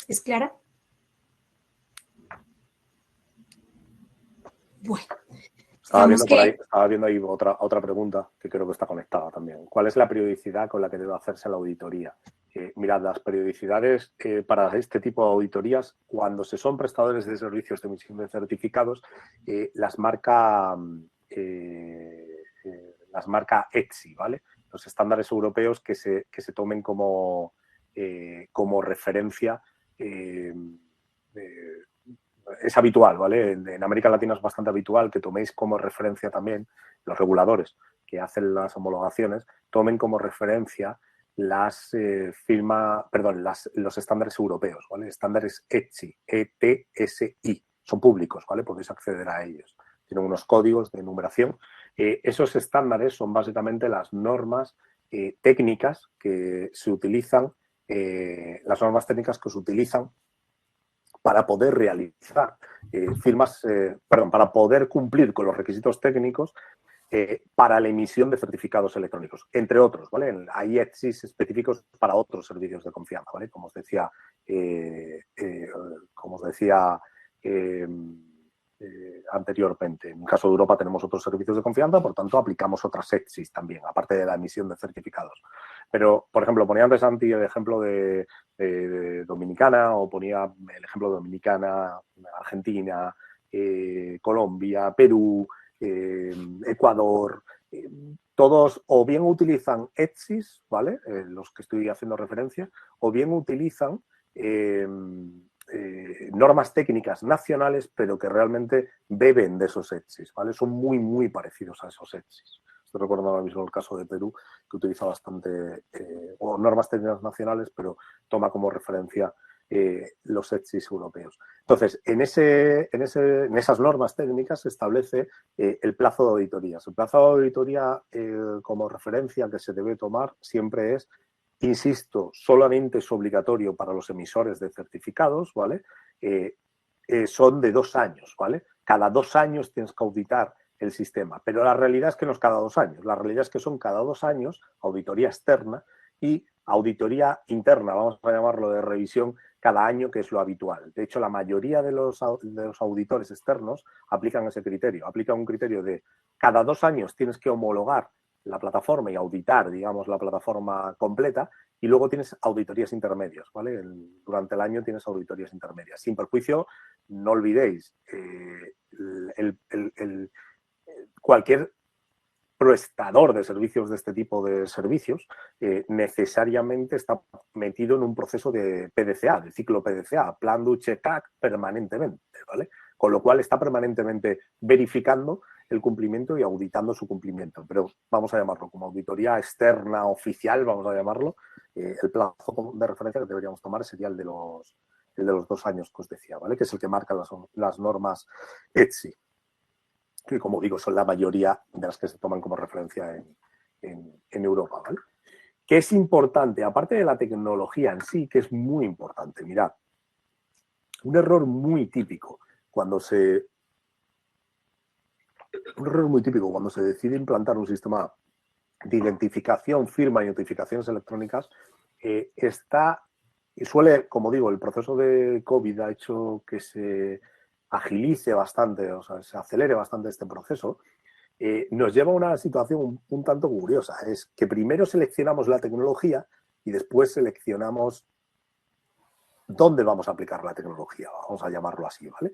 ¿Es clara? Bueno. Estaba viendo ahí otra pregunta que creo que está conectada también. ¿Cuál es la periodicidad con la que debe hacerse la auditoría? Mirad, las periodicidades para este tipo de auditorías, cuando se son prestadores de servicios de emisión de certificados, las marca ETSI, ¿vale? Los estándares europeos que se tomen como referencia es habitual, ¿vale? En América Latina es bastante habitual que toméis como referencia también los reguladores que hacen las homologaciones, tomen como referencia los estándares europeos, ¿vale? Estándares ETSI, ETSI, son públicos, ¿vale? Podéis acceder a ellos. Tienen unos códigos de numeración. Esos estándares son básicamente las normas técnicas que se utilizan, para poder realizar para poder cumplir con los requisitos técnicos para la emisión de certificados electrónicos, entre otros, ¿vale? Hay ETSIs específicos para otros servicios de confianza, ¿vale? Como os decía, anteriormente. En el caso de Europa tenemos otros servicios de confianza, por tanto aplicamos otras ETSIs también, aparte de la emisión de certificados. Pero, por ejemplo, ponía antes Santi el ejemplo de Dominicana, o ponía el ejemplo de Dominicana, Argentina, Colombia, Perú, Ecuador, todos o bien utilizan ETSIs, ¿vale? Los que estoy haciendo referencia, o bien utilizan normas técnicas nacionales, pero que realmente beben de esos ETSIs, ¿vale? Son muy, muy parecidos a esos ETSIs. Estoy recordando ahora mismo el caso de Perú, que utiliza bastante, o normas técnicas nacionales, pero toma como referencia los ETSIs europeos. Entonces, en esas normas técnicas se establece el plazo de auditorías. El plazo de auditoría como referencia que se debe tomar siempre es, insisto, solamente es obligatorio para los emisores de certificados, ¿vale? Son de 2 años, ¿vale? Cada 2 años tienes que auditar el sistema, pero la realidad es que no es cada 2 años, la realidad es que son cada 2 años auditoría externa y auditoría interna, vamos a llamarlo de revisión, cada año, que es lo habitual. De hecho, la mayoría de los auditores externos aplican ese criterio, aplican un criterio de cada 2 años tienes que homologar la plataforma y auditar, digamos, la plataforma completa, y luego tienes auditorías intermedias, ¿vale? Durante el año tienes auditorías intermedias. Sin perjuicio, no olvidéis, cualquier prestador de servicios de este tipo de servicios necesariamente está metido en un proceso de PDCA, de ciclo PDCA, Plan do Check Act, permanentemente, ¿vale? Con lo cual está permanentemente verificando el cumplimiento y auditando su cumplimiento. Pero vamos a llamarlo como auditoría externa oficial, vamos a llamarlo. El plazo de referencia que deberíamos tomar sería el de los 2 años que os decía, ¿vale? Que es el que marcan las normas ETSI, que, como digo, son la mayoría de las que se toman como referencia en Europa, ¿vale? ¿Qué es importante? Aparte de la tecnología en sí, que es muy importante. Mirad, un error muy típico cuando se decide implantar un sistema de identificación, firma y notificaciones electrónicas, suele, como digo, el proceso de COVID ha hecho que se agilice bastante, o sea, se acelere bastante este proceso, nos lleva a una situación un tanto curiosa. Es que primero seleccionamos la tecnología y después seleccionamos dónde vamos a aplicar la tecnología, vamos a llamarlo así, ¿vale?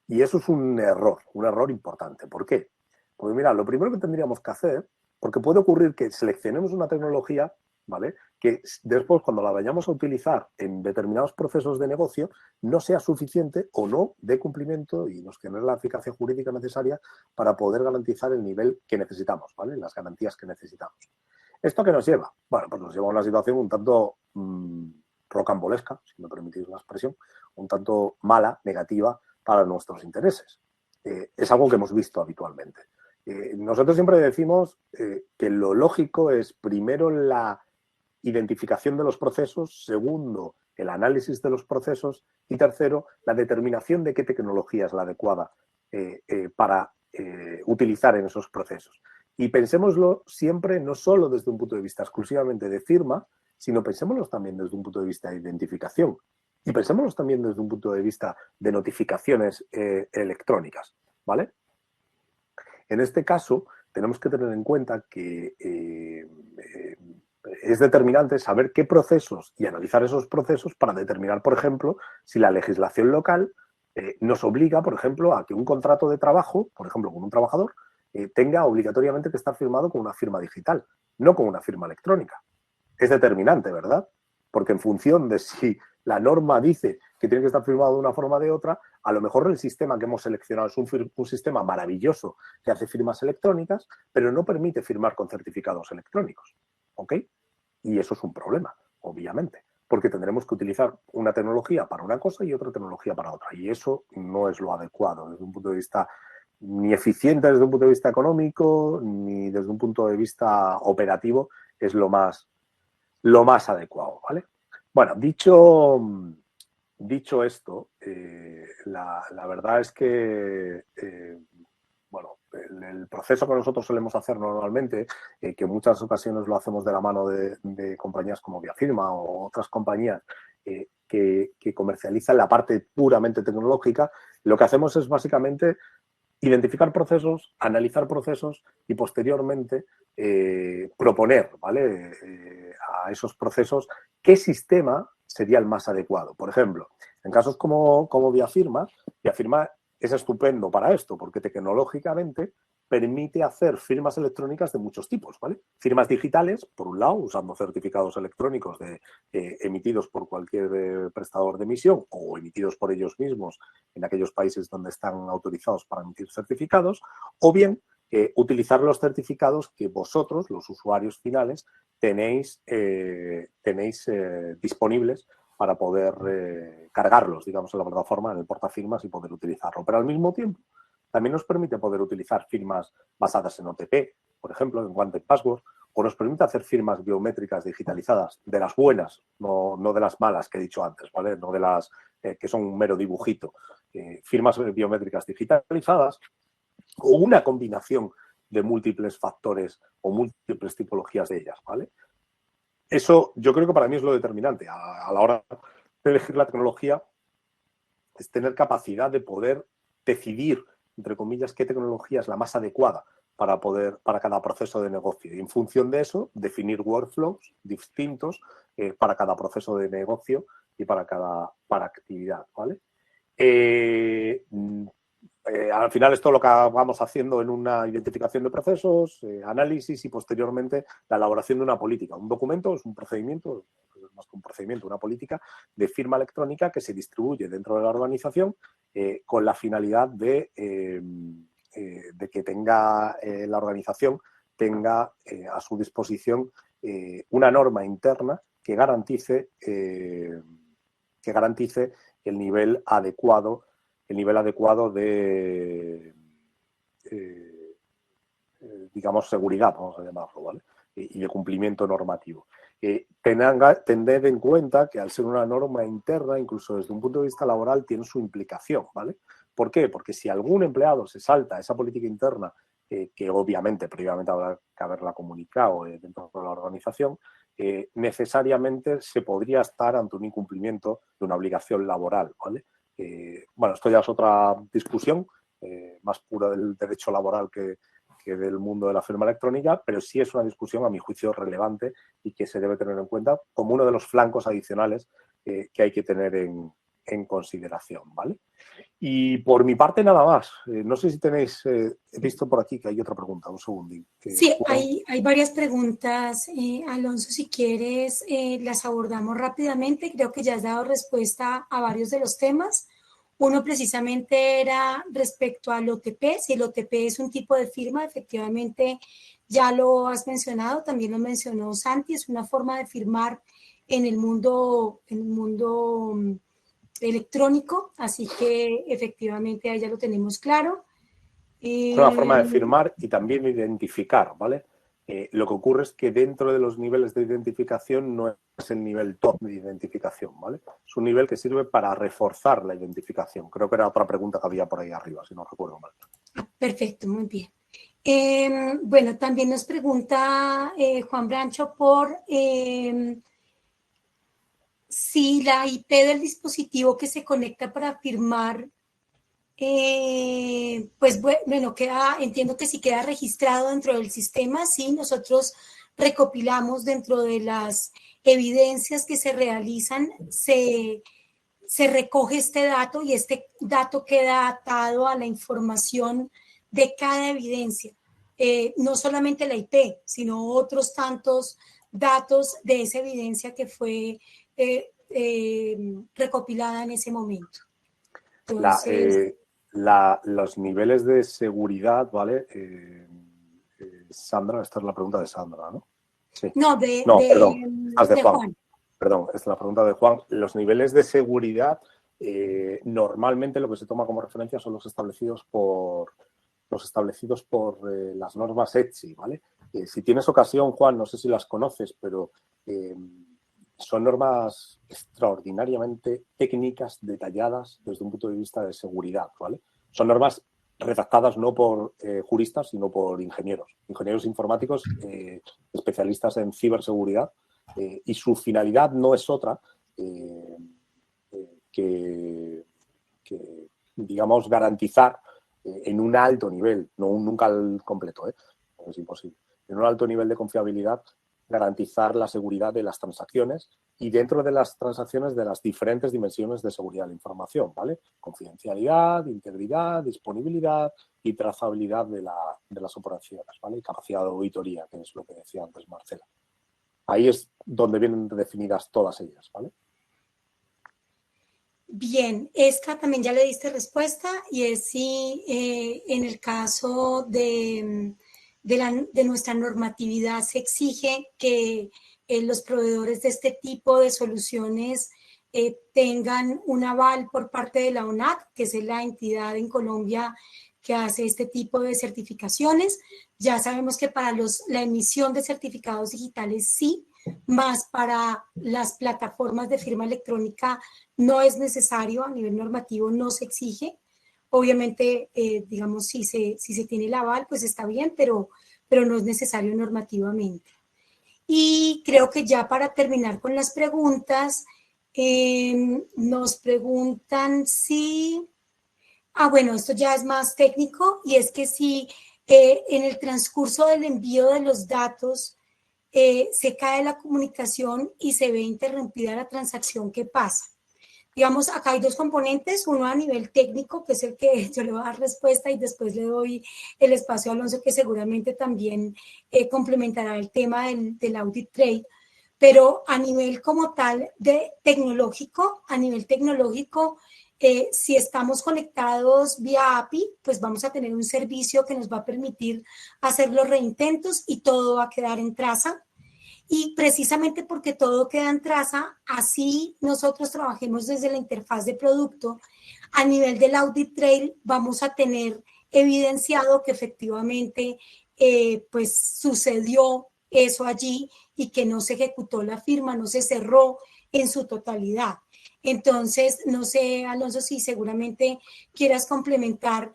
Y eso es un error importante. ¿Por qué? Pues mira, lo primero que tendríamos que hacer, porque puede ocurrir que seleccionemos una tecnología, ¿vale?, que después, cuando la vayamos a utilizar en determinados procesos de negocio, no sea suficiente o no dé cumplimiento y nos genere la eficacia jurídica necesaria para poder garantizar el nivel que necesitamos, ¿vale?, las garantías que necesitamos. ¿Esto qué nos lleva? Bueno, pues nos lleva a una situación un tanto rocambolesca, si me permitís la expresión, un tanto mala, negativa para nuestros intereses. Es algo que hemos visto habitualmente. Nosotros siempre decimos que lo lógico es, primero, la identificación de los procesos, segundo, el análisis de los procesos y tercero, la determinación de qué tecnología es la adecuada para utilizar en esos procesos. Y pensémoslo siempre no solo desde un punto de vista exclusivamente de firma, sino pensémoslo también desde un punto de vista de identificación y pensémoslo también desde un punto de vista de notificaciones electrónicas, ¿vale? En este caso, tenemos que tener en cuenta que es determinante saber qué procesos y analizar esos procesos para determinar, por ejemplo, si la legislación local nos obliga, por ejemplo, a que un contrato de trabajo, por ejemplo, con un trabajador, tenga obligatoriamente que estar firmado con una firma digital, no con una firma electrónica. Es determinante, ¿verdad? Porque en función de si la norma dice que tiene que estar firmado de una forma o de otra. A lo mejor el sistema que hemos seleccionado es un sistema maravilloso que hace firmas electrónicas, pero no permite firmar con certificados electrónicos, ¿ok? Y eso es un problema, obviamente, porque tendremos que utilizar una tecnología para una cosa y otra tecnología para otra, y eso no es lo adecuado desde un punto de vista ni eficiente desde un punto de vista económico, ni desde un punto de vista operativo, es lo más adecuado, ¿vale? Bueno, dicho esto, la verdad es que, bueno, el proceso que nosotros solemos hacer normalmente, que en muchas ocasiones lo hacemos de la mano de compañías como Viafirma o otras compañías que comercializan la parte puramente tecnológica, lo que hacemos es básicamente identificar procesos, analizar procesos y posteriormente proponer, ¿vale? A esos procesos qué sistema sería el más adecuado. Por ejemplo, en casos como Viafirma es estupendo para esto porque tecnológicamente permite hacer firmas electrónicas de muchos tipos, ¿vale? Firmas digitales, por un lado, usando certificados electrónicos emitidos por cualquier prestador de emisión o emitidos por ellos mismos en aquellos países donde están autorizados para emitir certificados, o bien utilizar los certificados que vosotros, los usuarios finales, tenéis disponibles para poder cargarlos, digamos, en la plataforma, en el portafirmas y poder utilizarlo. Pero al mismo tiempo, también nos permite poder utilizar firmas basadas en OTP, por ejemplo, en One Time Password, o nos permite hacer firmas biométricas digitalizadas, de las buenas, no de las malas que he dicho antes, ¿vale? No de las que son un mero dibujito. Firmas biométricas digitalizadas o una combinación de múltiples factores o múltiples tipologías de ellas, ¿vale? Eso yo creo que para mí es lo determinante a la hora de elegir la tecnología, es tener capacidad de poder decidir, entre comillas, qué tecnología es la más adecuada para cada proceso de negocio. Y en función de eso, definir workflows distintos para cada proceso de negocio y para actividad, ¿vale? Al final esto lo que vamos haciendo en una identificación de procesos, análisis y posteriormente la elaboración de una política. Un documento es un procedimiento, más que un procedimiento, una política de firma electrónica que se distribuye dentro de la organización con la finalidad de que tenga la organización tenga a su disposición una norma interna que garantice el nivel adecuado de, digamos, seguridad, vamos a llamarlo, ¿vale? Y de cumplimiento normativo. Tener en cuenta que al ser una norma interna, incluso desde un punto de vista laboral, tiene su implicación, ¿vale? ¿Por qué? Porque si algún empleado se salta esa política interna, que obviamente previamente habrá que haberla comunicado dentro de la organización, necesariamente se podría estar ante un incumplimiento de una obligación laboral, ¿vale? Bueno, esto ya es otra discusión más pura del derecho laboral que del mundo de la firma electrónica, pero sí es una discusión, a mi juicio, relevante y que se debe tener en cuenta como uno de los flancos adicionales que hay que tener en consideración, ¿vale? Y por mi parte, nada más. No sé si tenéis, he visto por aquí que hay otra pregunta, un segundín. Sí, hay varias preguntas, Alonso, si quieres las abordamos rápidamente. Creo que ya has dado respuesta a varios de los temas. Uno precisamente era respecto al OTP, si el OTP es un tipo de firma, efectivamente ya lo has mencionado, también lo mencionó Santi, es una forma de firmar en el mundo electrónico, así que efectivamente ahí ya lo tenemos claro. Es una forma de firmar y también identificar, ¿vale? Lo que ocurre es que dentro de los niveles de identificación no es el nivel top de identificación, ¿vale? Es un nivel que sirve para reforzar la identificación. Creo que era otra pregunta que había por ahí arriba, si no recuerdo mal. Perfecto, muy bien. Bueno, también nos pregunta Juan Brancho por si la IP del dispositivo que se conecta para firmar, pues bueno, entiendo que si queda registrado dentro del sistema, sí, nosotros recopilamos dentro de las evidencias que se realizan, se recoge este dato y este dato queda atado a la información de cada evidencia. No solamente la IP, sino otros tantos datos de esa evidencia que fue recopilada en ese momento. Entonces, los niveles de seguridad, ¿vale? Sandra, esta es la pregunta de Sandra, ¿no? Sí. No, perdón, de Juan. Juan. Perdón, esta es la pregunta de Juan. Los niveles de seguridad, normalmente lo que se toma como referencia son los establecidos por las normas ETSI, ¿vale? Si tienes ocasión, Juan, no sé si las conoces, pero son normas extraordinariamente técnicas, detalladas desde un punto de vista de seguridad, ¿vale? Son normas redactadas no por juristas, sino por ingenieros informáticos, especialistas en ciberseguridad, y su finalidad no es otra que, digamos, garantizar en un alto nivel, nunca al completo, es imposible, en un alto nivel de confiabilidad, garantizar la seguridad de las transacciones y dentro de las transacciones de las diferentes dimensiones de seguridad de la información, ¿vale? Confidencialidad, integridad, disponibilidad y trazabilidad de las operaciones, ¿vale? Y capacidad de auditoría, que es lo que decía antes Marcela. Ahí es donde vienen definidas todas ellas, ¿vale? Bien, esta también ya le diste respuesta y es si en el caso de nuestra normatividad se exige que los proveedores de este tipo de soluciones tengan un aval por parte de la ONAC, que es la entidad en Colombia que hace este tipo de certificaciones. Ya sabemos que para la emisión de certificados digitales sí, más para las plataformas de firma electrónica no es necesario, a nivel normativo no se exige. Obviamente, digamos, si se tiene el aval, pues está bien, pero no es necesario normativamente. Y creo que ya para terminar con las preguntas, nos preguntan si... bueno, esto ya es más técnico y es que si en el transcurso del envío de los datos se cae la comunicación y se ve interrumpida la transacción, ¿qué pasa? Digamos, acá hay dos componentes, uno a nivel técnico, que es el que yo le voy a dar respuesta y después le doy el espacio a Alonso, que seguramente también complementará el tema del audit trade, pero a nivel como tal de tecnológico, si estamos conectados vía API, pues vamos a tener un servicio que nos va a permitir hacer los reintentos y todo va a quedar en traza. Y precisamente porque todo queda en traza, así nosotros trabajemos desde la interfaz de producto, a nivel del audit trail vamos a tener evidenciado que efectivamente pues sucedió eso allí y que no se ejecutó la firma, no se cerró en su totalidad. Entonces, no sé, Alonso, si seguramente quieras complementar,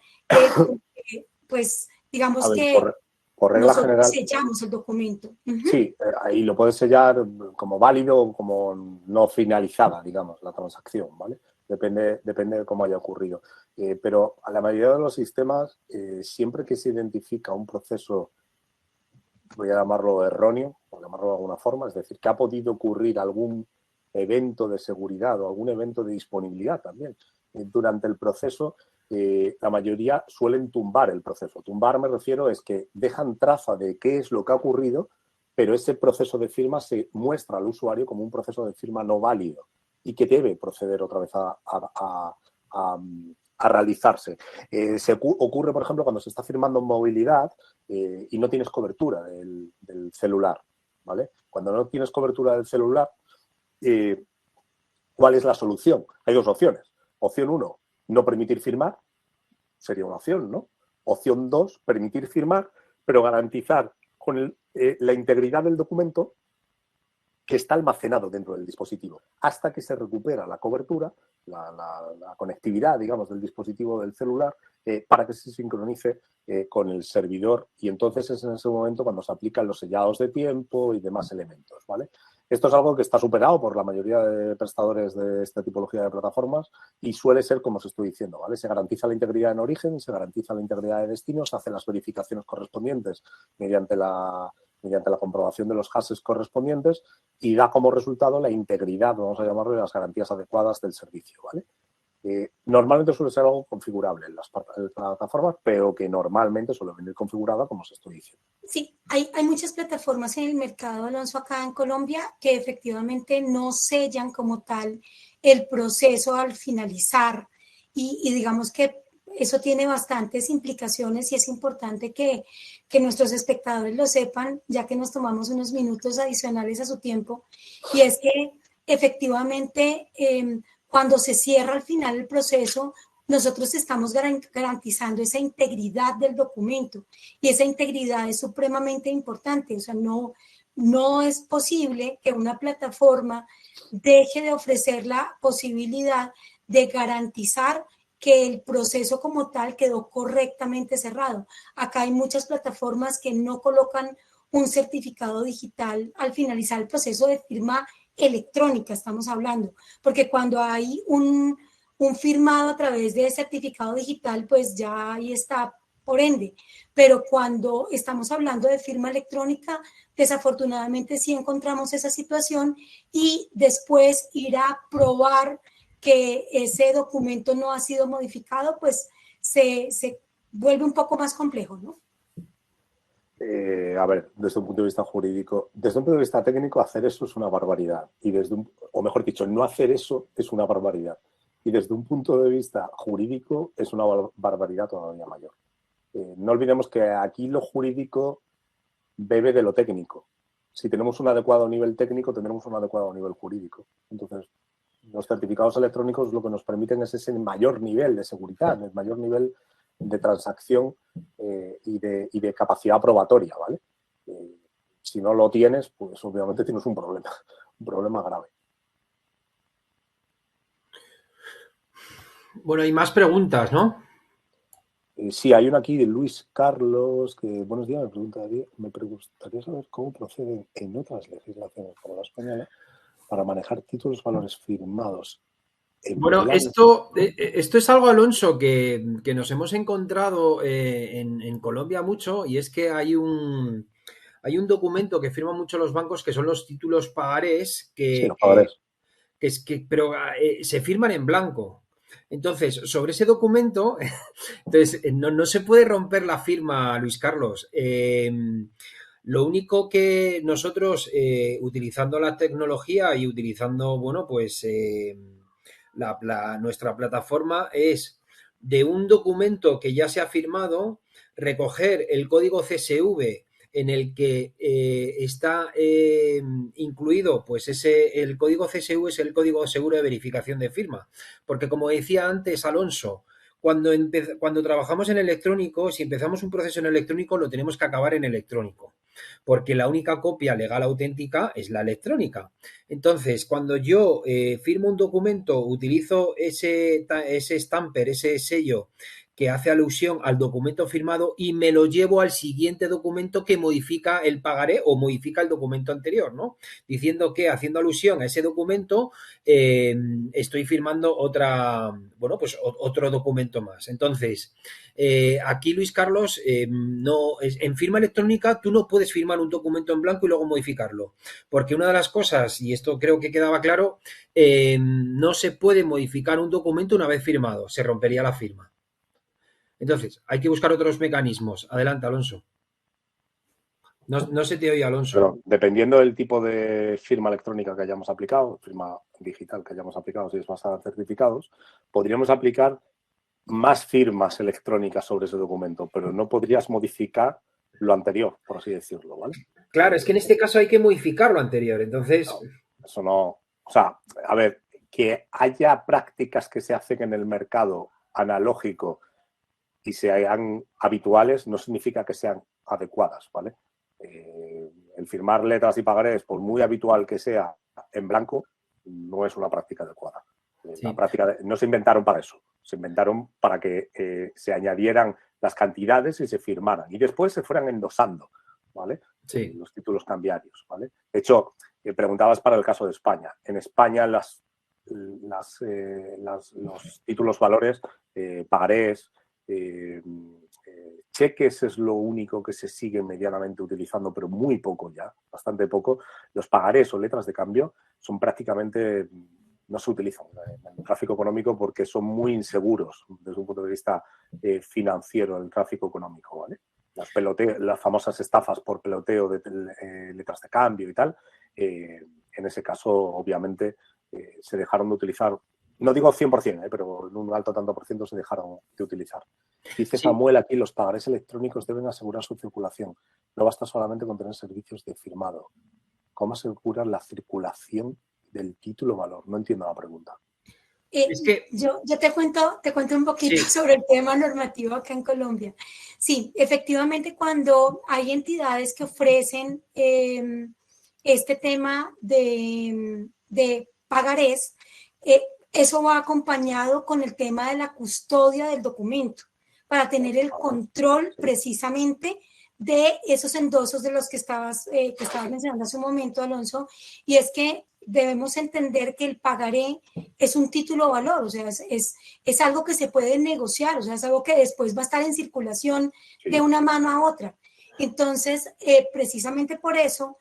pues digamos que por regla nosotros general, sellamos el documento. Sí, ahí lo puedes sellar como válido o como no finalizada, digamos, la transacción, ¿vale? Depende de cómo haya ocurrido. Pero a la mayoría de los sistemas, siempre que se identifica un proceso, voy a llamarlo erróneo, o llamarlo de alguna forma, es decir, que ha podido ocurrir algún evento de seguridad o algún evento de disponibilidad también durante el proceso, la mayoría suelen tumbar el proceso. Tumbar, me refiero, es que dejan traza de qué es lo que ha ocurrido, pero ese proceso de firma se muestra al usuario como un proceso de firma no válido y que debe proceder otra vez a realizarse. Ocurre, por ejemplo, cuando se está firmando en movilidad y no tienes cobertura del celular, ¿vale? Cuando no tienes cobertura del celular, ¿cuál es la solución? Hay dos opciones. Opción 1, no permitir firmar, sería una opción, ¿no? Opción 2, permitir firmar, pero garantizar con la integridad del documento que está almacenado dentro del dispositivo, hasta que se recupera la cobertura, la conectividad, digamos, del dispositivo del celular, para que se sincronice con el servidor, y entonces es en ese momento cuando se aplican los sellados de tiempo y demás elementos, ¿vale? Esto es algo que está superado por la mayoría de prestadores de esta tipología de plataformas y suele ser como os estoy diciendo, ¿vale? Se garantiza la integridad en origen, se garantiza la integridad de destino, se hacen las verificaciones correspondientes mediante la comprobación de los hashes correspondientes y da como resultado la integridad, vamos a llamarlo, de las garantías adecuadas del servicio, ¿vale? Normalmente suele ser algo configurable en las plataformas, pero que normalmente suele venir configurada como os estoy diciendo. Sí, hay muchas plataformas en el mercado, Alonso, acá en Colombia, que efectivamente no sellan como tal el proceso al finalizar y digamos que eso tiene bastantes implicaciones y es importante que nuestros espectadores lo sepan, ya que nos tomamos unos minutos adicionales a su tiempo, y es que efectivamente cuando se cierra al final el proceso, nosotros estamos garantizando esa integridad del documento y esa integridad es supremamente importante. O sea, no es posible que una plataforma deje de ofrecer la posibilidad de garantizar que el proceso como tal quedó correctamente cerrado. Acá hay muchas plataformas que no colocan un certificado digital al finalizar el proceso de firma electrónica, estamos hablando, porque cuando hay un firmado a través de certificado digital, pues ya ahí está por ende. Pero cuando estamos hablando de firma electrónica, desafortunadamente sí encontramos esa situación y después ir a probar que ese documento no ha sido modificado, pues se vuelve un poco más complejo, ¿no? A ver, desde un punto de vista jurídico, desde un punto de vista técnico, hacer eso es una barbaridad. Y o mejor dicho, no hacer eso es una barbaridad. Y desde un punto de vista jurídico es una barbaridad todavía mayor. No olvidemos que aquí lo jurídico bebe de lo técnico. Si tenemos un adecuado nivel técnico, tendremos un adecuado nivel jurídico. Entonces, los certificados electrónicos lo que nos permiten es ese mayor nivel de seguridad, el mayor nivel de transacción y de capacidad probatoria, ¿vale? Si no lo tienes, pues obviamente tienes un problema grave. Bueno, hay más preguntas, ¿no? Sí, hay una aquí de Luis Carlos, que buenos días, me gustaría saber cómo proceden en otras legislaciones como la española para manejar títulos valores firmados. Bueno, esto es algo, Alonso, que nos hemos encontrado en Colombia mucho, y es que hay un documento que firman mucho los bancos que son los títulos pagarés Sí, los pagarés. pero se firman en blanco. Entonces, sobre ese documento, entonces, no se puede romper la firma, Luis Carlos. Lo único que nosotros, utilizando la tecnología y utilizando, bueno, pues nuestra plataforma es de un documento que ya se ha firmado, recoger el código CSV en el que está incluido, pues el código CSV es el código seguro de verificación de firma. Porque como decía antes Alonso, cuando trabajamos en electrónico, si empezamos un proceso en electrónico, lo tenemos que acabar en electrónico, porque la única copia legal auténtica es la electrónica. Entonces, cuando yo firmo un documento, utilizo ese stamper, ese sello que hace alusión al documento firmado y me lo llevo al siguiente documento que modifica el pagaré o modifica el documento anterior, ¿no? Diciendo que, haciendo alusión a ese documento, estoy firmando otro documento más. Entonces, aquí, Luis Carlos, en firma electrónica tú no puedes firmar un documento en blanco y luego modificarlo, porque una de las cosas, y esto creo que quedaba claro, no se puede modificar un documento una vez firmado, se rompería la firma. Entonces, hay que buscar otros mecanismos. Adelante, Alonso. No se te oye, Alonso. Pero dependiendo del tipo de firma electrónica que hayamos aplicado, firma digital que hayamos aplicado, si es basada en certificados, podríamos aplicar más firmas electrónicas sobre ese documento, pero no podrías modificar lo anterior, por así decirlo, ¿vale? Claro, es que en este caso hay que modificar lo anterior, entonces... No, eso no... O sea, a ver, que haya prácticas que se hacen en el mercado analógico y sean habituales no significa que sean adecuadas, ¿vale? El firmar letras y pagarés, por muy habitual que sea en blanco, no es una práctica adecuada. Sí. La práctica no se inventaron para eso, se inventaron para que se añadieran las cantidades y se firmaran y después se fueran endosando, ¿vale? Sí. Los títulos cambiarios, ¿vale? De hecho, preguntabas para el caso de España. En España los títulos valores, pagarés, cheques es lo único que se sigue medianamente utilizando, pero muy poco ya, bastante poco. Los pagarés o letras de cambio son prácticamente, no se utilizan en el tráfico económico porque son muy inseguros desde un punto de vista financiero el tráfico económico, ¿vale? Las famosas estafas por peloteo de letras de cambio y tal, en ese caso, obviamente, se dejaron de utilizar, no digo 100%, pero en un alto tanto por ciento se dejaron de utilizar. Dice Sí. Samuel aquí, los pagarés electrónicos deben asegurar su circulación. No basta solamente con tener servicios de firmado. ¿Cómo asegurar la circulación del título valor? No entiendo la pregunta. Es que, Yo te cuento un poquito sí, sobre el tema normativo acá en Colombia. Sí, efectivamente, cuando hay entidades que ofrecen este tema de pagarés, eso va acompañado con el tema de la custodia del documento, para tener el control precisamente de esos endosos de los que estabas mencionando hace un momento, Alonso, y es que debemos entender que el pagaré es un título o valor, o sea, es algo que se puede negociar, o sea, es algo que después va a estar en circulación de una mano a otra. Entonces, precisamente por eso,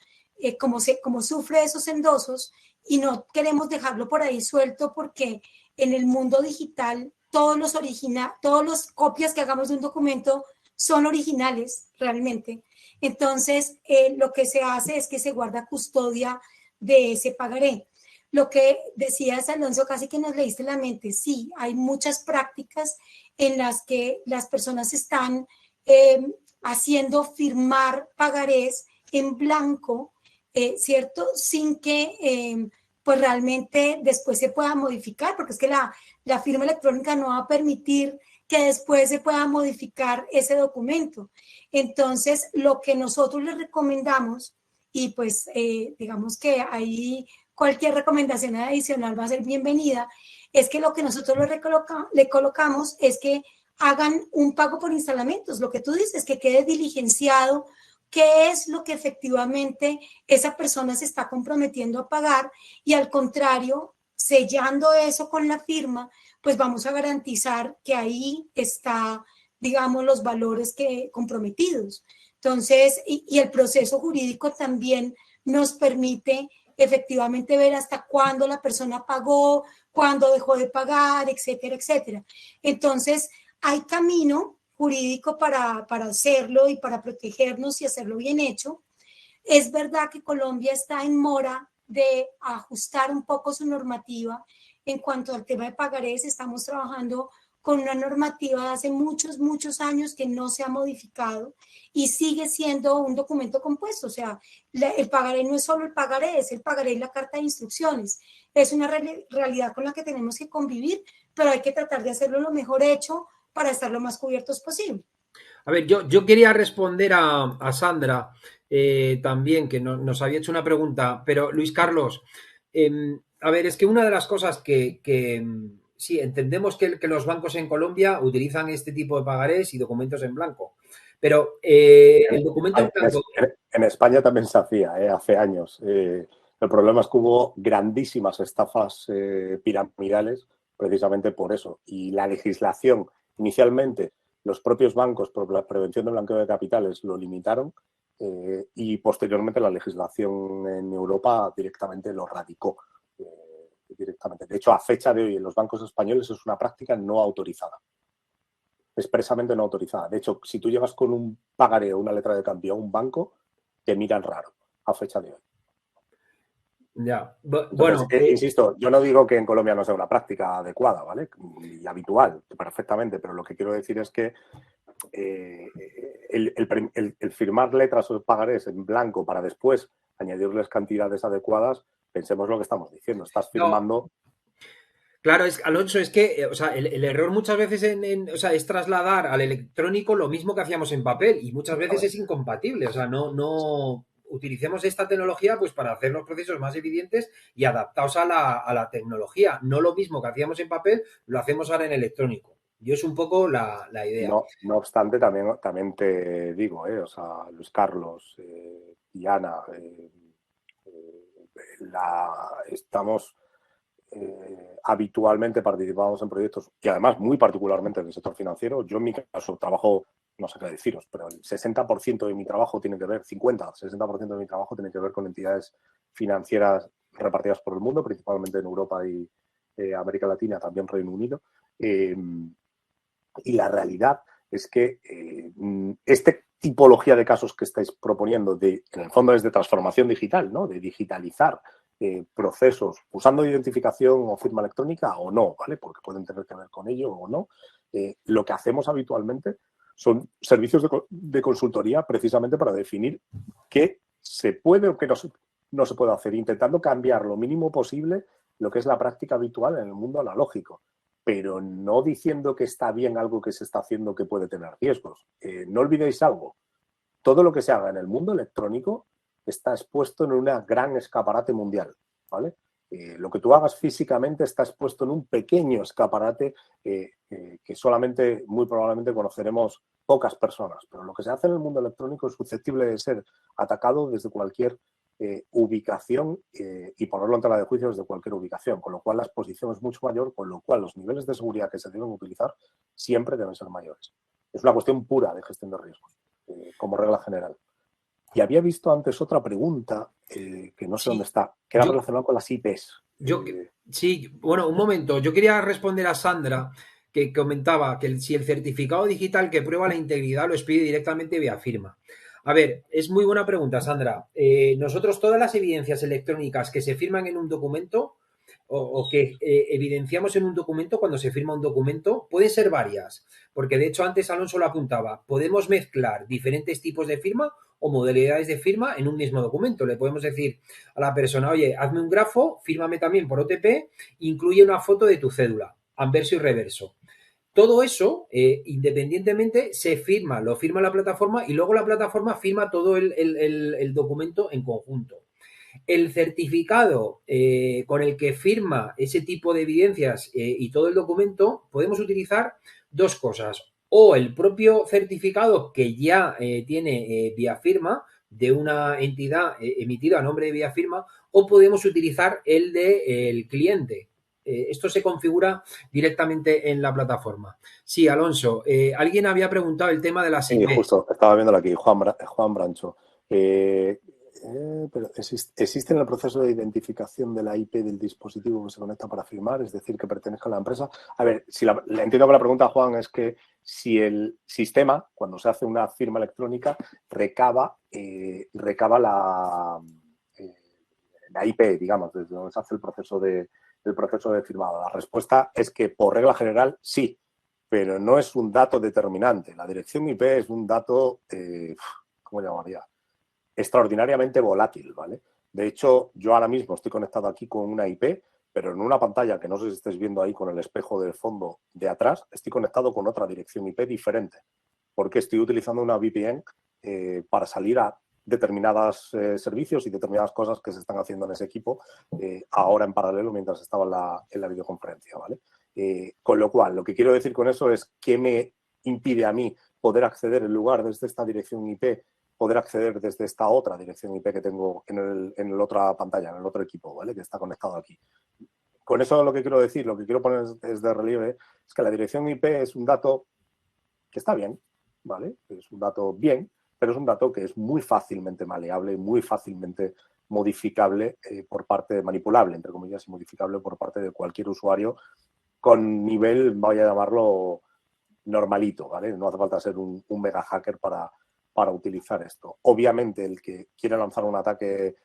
como sufre esos endosos y no queremos dejarlo por ahí suelto porque en el mundo digital todos los copias que hagamos de un documento son originales realmente. Entonces, lo que se hace es que se guarda custodia de ese pagaré. Lo que decías, Alonso, casi que nos leíste la mente. Sí, hay muchas prácticas en las que las personas están haciendo firmar pagarés en blanco, ¿cierto? Sin que pues realmente después se pueda modificar, porque es que la firma electrónica no va a permitir que después se pueda modificar ese documento. Entonces, lo que nosotros les recomendamos, y pues digamos que ahí cualquier recomendación adicional va a ser bienvenida, es que lo que nosotros le colocamos es que hagan un pago por instalamientos, lo que tú dices, que quede diligenciado qué es lo que efectivamente esa persona se está comprometiendo a pagar y al contrario, sellando eso con la firma, pues vamos a garantizar que ahí está, digamos, los valores comprometidos. Entonces, y el proceso jurídico también nos permite efectivamente ver hasta cuándo la persona pagó, cuándo dejó de pagar, etcétera, etcétera. Entonces, hay camino jurídico para hacerlo y para protegernos y hacerlo bien hecho. Es verdad que Colombia está en mora de ajustar un poco su normativa en cuanto al tema de pagarés. Estamos trabajando con una normativa de hace muchos, muchos años que no se ha modificado y sigue siendo un documento compuesto. O sea, el pagaré no es solo el pagaré, es el pagaré y la carta de instrucciones. Es una realidad con la que tenemos que convivir, pero hay que tratar de hacerlo lo mejor hecho para estar lo más cubiertos posible. a ver, yo quería responder a Sandra también, que nos había hecho una pregunta, pero Luis Carlos, a ver, es que una de las cosas que sí, entendemos que los bancos en Colombia utilizan este tipo de pagarés y documentos en blanco, pero el documento en blanco... En España también se hacía, hace años. El problema es que hubo grandísimas estafas piramidales precisamente por eso. Y la legislación, inicialmente, los propios bancos, por la prevención del blanqueo de capitales, lo limitaron y posteriormente la legislación en Europa directamente lo radicó. Directamente. De hecho, a fecha de hoy en los bancos españoles es una práctica no autorizada. Expresamente no autorizada. De hecho, si tú llegas con un pagaré o una letra de cambio a un banco, te miran raro a fecha de hoy. Ya, Entonces, bueno, insisto, yo no digo que en Colombia no sea una práctica adecuada, ¿vale? Y habitual, perfectamente, pero lo que quiero decir es que el firmar letras o pagarés en blanco para después añadirles cantidades adecuadas, pensemos lo que estamos diciendo. Estás firmando... no. Claro, Alonso, es que o sea, el error muchas veces o sea, es trasladar al electrónico lo mismo que hacíamos en papel y muchas veces es incompatible. O sea, no utilicemos esta tecnología pues para hacer los procesos más eficientes y adaptados a la tecnología. No lo mismo que hacíamos en papel, lo hacemos ahora en electrónico. Y es un poco la idea. No obstante, también te digo, o sea, Luis Carlos, Diana, estamos habitualmente participamos en proyectos y además muy particularmente en el sector financiero. Yo en mi caso trabajo, no sé qué deciros, pero el 60% de mi trabajo tiene que ver, 60% de mi trabajo tiene que ver con entidades financieras repartidas por el mundo, principalmente en Europa y América Latina, también Reino Unido. Y la realidad es que esta tipología de casos que estáis proponiendo, en el fondo es de transformación digital, ¿no? De digitalizar procesos usando identificación o firma electrónica o no, ¿vale? Porque pueden tener que ver con ello o no. Lo que hacemos habitualmente son servicios de consultoría precisamente para definir qué se puede o qué no se puede hacer, intentando cambiar lo mínimo posible lo que es la práctica habitual en el mundo analógico, pero no diciendo que está bien algo que se está haciendo que puede tener riesgos. No olvidéis algo, todo lo que se haga en el mundo electrónico está expuesto en una gran escaparate mundial, ¿vale? Lo que tú hagas físicamente está expuesto en un pequeño escaparate que solamente, muy probablemente, conoceremos pocas personas. Pero lo que se hace en el mundo electrónico es susceptible de ser atacado desde cualquier ubicación y ponerlo en tela de juicio desde cualquier ubicación, con lo cual la exposición es mucho mayor, con lo cual los niveles de seguridad que se deben utilizar siempre deben ser mayores. Es una cuestión pura de gestión de riesgos, como regla general. Y había visto antes otra pregunta, que no sé dónde está, que era relacionada con las IPs. Sí, bueno, un momento. Yo quería responder a Sandra, que comentaba que si el certificado digital que prueba la integridad lo expide directamente vía firma. A ver, es muy buena pregunta, Sandra. Nosotros todas las evidencias electrónicas que se firman en un documento o que evidenciamos en un documento cuando se firma un documento pueden ser varias, porque de hecho antes Alonso lo apuntaba, podemos mezclar diferentes tipos de firma o modalidades de firma en un mismo documento. Le podemos decir a la persona, oye, hazme un grafo, fírmame también por OTP, incluye una foto de tu cédula, anverso y reverso. Todo eso, independientemente, se firma, lo firma la plataforma y luego la plataforma firma todo el documento en conjunto. El certificado con el que firma ese tipo de evidencias y todo el documento, podemos utilizar dos cosas. O el propio certificado que ya tiene vía firma de una entidad emitida a nombre de vía firma, o podemos utilizar el del cliente. Esto se configura directamente en la plataforma. Sí, Alonso, alguien había preguntado el tema de las IPs. Sí, justo, estaba viéndolo aquí, Juan Brancho. Pero ¿existe en el proceso de identificación de la IP del dispositivo que se conecta para firmar, es decir, que pertenezca a la empresa? A ver, si entiendo que la pregunta, Juan, es que si el sistema, cuando se hace una firma electrónica, recaba la IP, digamos, desde donde se hace el proceso de firmado. La respuesta es que, por regla general, sí, pero no es un dato determinante. La dirección IP es un dato, ¿cómo llamaría? Extraordinariamente volátil, ¿vale? De hecho, yo ahora mismo estoy conectado aquí con una IP, pero en una pantalla que no sé si estáis viendo ahí con el espejo del fondo de atrás, estoy conectado con otra dirección IP diferente, porque estoy utilizando una VPN para salir a determinados servicios y determinadas cosas que se están haciendo en ese equipo ahora en paralelo mientras estaba en la videoconferencia, ¿vale? Con lo cual, lo que quiero decir con eso es que me impide a mí poder acceder en lugar desde esta dirección IP, poder acceder desde esta otra dirección IP que tengo en la otra pantalla, en el otro equipo, ¿vale? Que está conectado aquí. Con eso lo que quiero decir, lo que quiero poner es de relieve, es que la dirección IP es un dato que está bien, ¿vale? Es un dato bien, pero es un dato que es muy fácilmente maleable, muy fácilmente modificable manipulable, entre comillas, y modificable por parte de cualquier usuario con nivel, voy a llamarlo, normalito, ¿vale? No hace falta ser un mega hacker para utilizar esto. Obviamente, el que quiere lanzar un ataque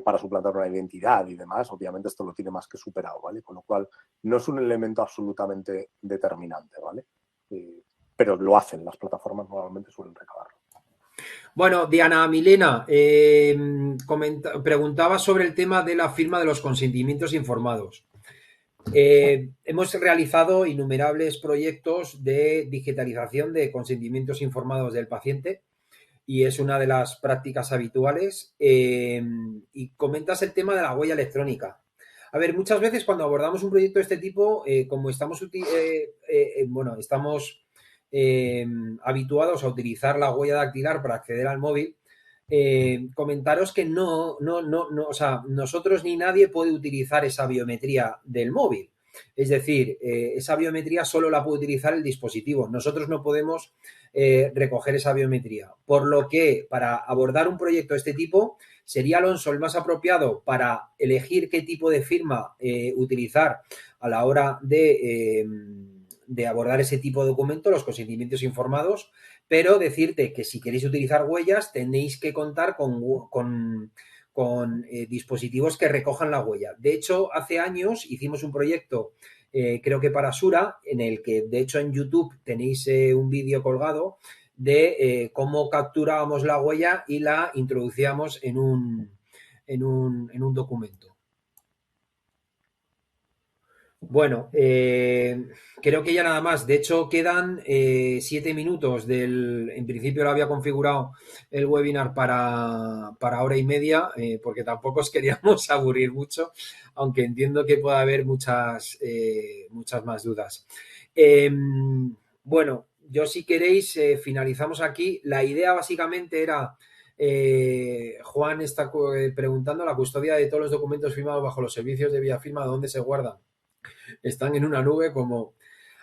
para suplantar una identidad y demás, obviamente esto lo tiene más que superado, ¿vale? Con lo cual, no es un elemento absolutamente determinante, ¿vale? Pero lo hacen, las plataformas normalmente suelen recabarlo. Bueno, Diana Milena preguntaba sobre el tema de la firma de los consentimientos informados. Hemos realizado innumerables proyectos de digitalización de consentimientos informados del paciente y es una de las prácticas habituales. Y comentas el tema de la huella electrónica. A ver, muchas veces cuando abordamos un proyecto de este tipo, como estamos habituados a utilizar la huella dactilar para acceder al móvil, comentaros que o sea, nosotros ni nadie puede utilizar esa biometría del móvil. Es decir, esa biometría solo la puede utilizar el dispositivo. Nosotros no podemos recoger esa biometría. Por lo que para abordar un proyecto de este tipo, sería Alonso el más apropiado para elegir qué tipo de firma utilizar a la hora de abordar ese tipo de documento, los consentimientos informados, pero decirte que si queréis utilizar huellas tenéis que contar con dispositivos que recojan la huella. De hecho, hace años hicimos un proyecto, creo que para Sura, en el que de hecho en YouTube tenéis un vídeo colgado de cómo capturábamos la huella y la introducíamos en un documento. Bueno, creo que ya nada más. De hecho, quedan 7 minutos en principio lo había configurado el webinar para hora y media, porque tampoco os queríamos aburrir mucho, aunque entiendo que pueda haber muchas más dudas. Bueno, yo si queréis finalizamos aquí. La idea básicamente era, Juan está preguntando, la custodia de todos los documentos firmados bajo los servicios de vía firma, ¿dónde se guardan? Están en una nube como...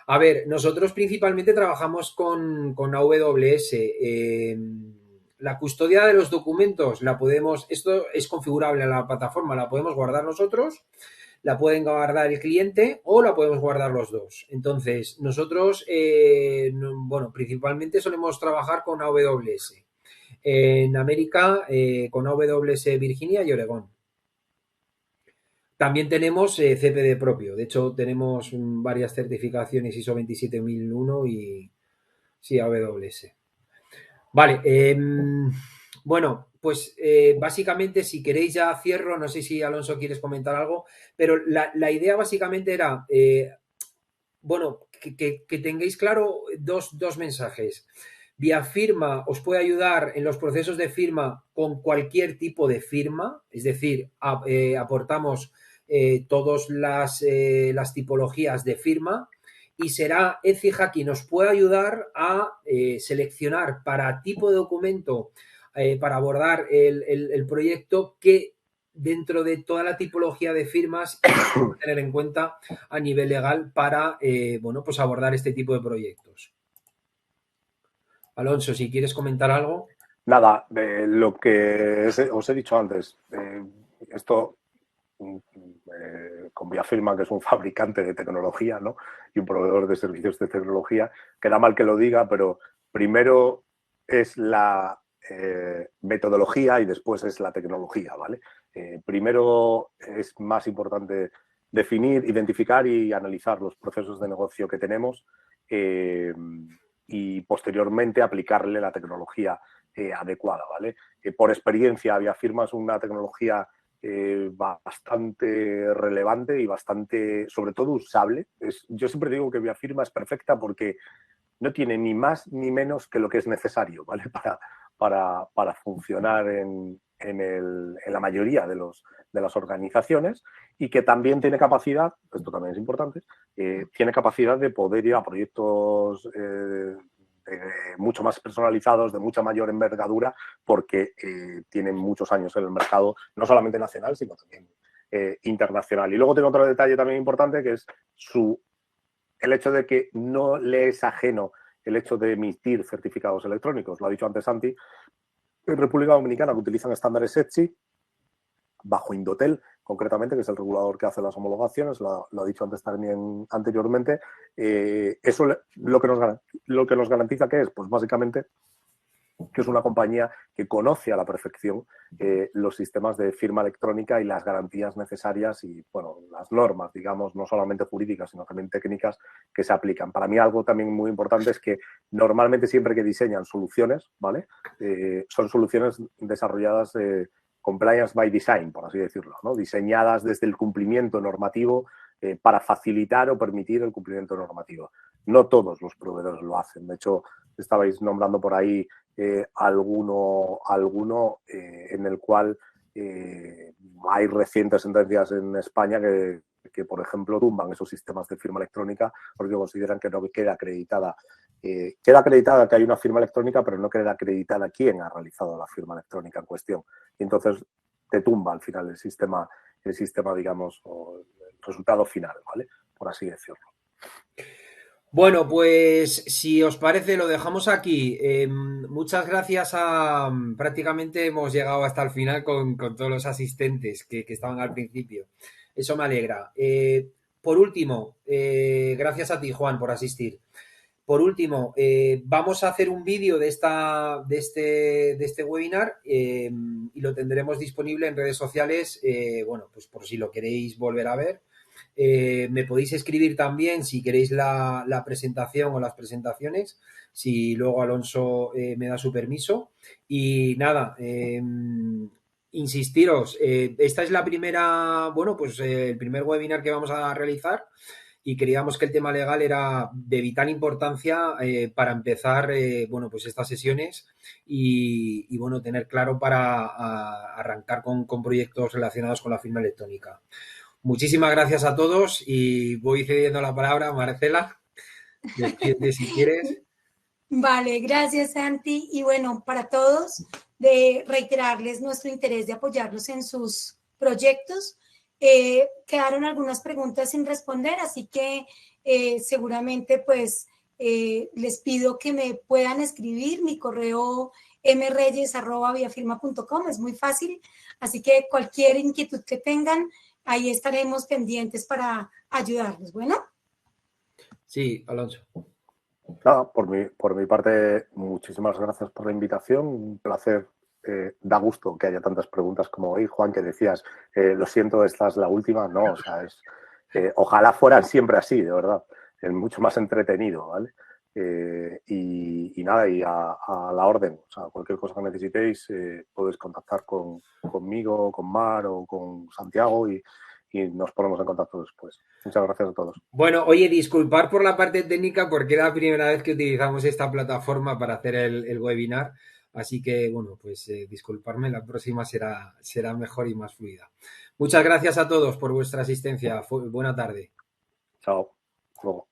A ver, nosotros principalmente trabajamos con AWS. La custodia de los documentos la podemos... Esto es configurable en la plataforma, la podemos guardar nosotros, la pueden guardar el cliente o la podemos guardar los dos. Entonces, nosotros, bueno, principalmente solemos trabajar con AWS. En América, con AWS Virginia y Oregón. También tenemos CPD propio. De hecho, tenemos varias certificaciones ISO 27001 y sí, AWS. Vale. Bueno, pues básicamente, si queréis ya cierro. No sé si, Alonso, quieres comentar algo, pero la idea básicamente era, bueno, que tengáis claro dos mensajes. Vía firma os puede ayudar en los procesos de firma con cualquier tipo de firma, es decir, aportamos todas las tipologías de firma, y será Écija quien nos puede ayudar a seleccionar para tipo de documento, para abordar el proyecto, que dentro de toda la tipología de firmas tener en cuenta a nivel legal para bueno, pues abordar este tipo de proyectos. Alonso, si quieres comentar algo. Nada, lo que os he dicho antes, esto con Viafirma, que es un fabricante de tecnología, ¿no? Y un proveedor de servicios de tecnología, queda mal que lo diga, pero primero es la metodología y después es la tecnología, ¿vale? Primero es más importante definir, identificar y analizar los procesos de negocio que tenemos y posteriormente aplicarle la tecnología adecuada, ¿vale? Por experiencia, Viafirma es una tecnología bastante relevante y bastante, sobre todo, usable. Yo siempre digo que Viafirma es perfecta porque no tiene ni más ni menos que lo que es necesario, ¿vale? Para funcionar en la mayoría de las organizaciones, y que también tiene capacidad, esto también es importante, tiene capacidad de poder ir a proyectos mucho más personalizados, de mucha mayor envergadura, porque tienen muchos años en el mercado, no solamente nacional, sino también internacional. Y luego tiene otro detalle también importante, que es el hecho de que no le es ajeno el hecho de emitir certificados electrónicos. Lo ha dicho antes Santi, en República Dominicana, que utilizan estándares ETSI, bajo Indotel, concretamente, que es el regulador que hace las homologaciones, lo ha dicho antes también anteriormente. Eso lo que nos garantiza, ¿qué es? Pues básicamente que es una compañía que conoce a la perfección los sistemas de firma electrónica y las garantías necesarias y, bueno, las normas, digamos, no solamente jurídicas, sino también técnicas que se aplican. Para mí algo también muy importante es que normalmente siempre que diseñan soluciones, ¿vale? Son soluciones desarrolladas compliance by design, por así decirlo, ¿no? Diseñadas desde el cumplimiento normativo para facilitar o permitir el cumplimiento normativo. No todos los proveedores lo hacen. De hecho, estabais nombrando por ahí alguno en el cual hay recientes sentencias en España que, por ejemplo, tumban esos sistemas de firma electrónica porque consideran que no queda acreditada. Queda acreditada que hay una firma electrónica, pero no queda acreditada quién ha realizado la firma electrónica en cuestión. Y entonces te tumba al final el sistema, digamos, o el resultado final, ¿vale? por así decirlo. Bueno, pues si os parece lo dejamos aquí. Muchas gracias prácticamente hemos llegado hasta el final con todos los asistentes que estaban al principio. Eso me alegra. Por último, gracias a ti, Juan, por asistir. Por último, vamos a hacer un vídeo de este webinar y lo tendremos disponible en redes sociales, bueno, pues por si lo queréis volver a ver. Me podéis escribir también si queréis la presentación o las presentaciones, si luego Alonso me da su permiso. Y nada, insistiros, esta es la primera, bueno, pues el primer webinar que vamos a realizar y creíamos que el tema legal era de vital importancia para empezar, bueno, pues estas sesiones y, bueno, tener claro para arrancar con proyectos relacionados con la firma electrónica. Muchísimas gracias a todos y voy cediendo la palabra a Marcela. Despídete si quieres. Vale, gracias Santi. Y bueno, para todos, de reiterarles nuestro interés de apoyarlos en sus proyectos. Quedaron algunas preguntas sin responder, así que seguramente pues les pido que me puedan escribir. Mi correo mreyes@viafirma.com es muy fácil, así que cualquier inquietud que tengan, ahí estaremos pendientes para ayudarlos. Bueno. Sí, Alonso. Nada, por mi parte, muchísimas gracias por la invitación. Un placer. Da gusto que haya tantas preguntas como hoy, Juan, que decías, lo siento, esta es la última. No, o sea, ojalá fueran siempre así, de verdad. Es mucho más entretenido, ¿vale? Y nada, y a la orden. O sea, cualquier cosa que necesitéis, podéis contactar conmigo, con Mar o con Santiago y nos ponemos en contacto después. Muchas gracias a todos. Bueno, oye, disculpar por la parte técnica porque era la primera vez que utilizamos esta plataforma para hacer el webinar. Así que, bueno, pues disculparme, la próxima será mejor y más fluida. Muchas gracias a todos por vuestra asistencia. Buena tarde. Chao. Luego.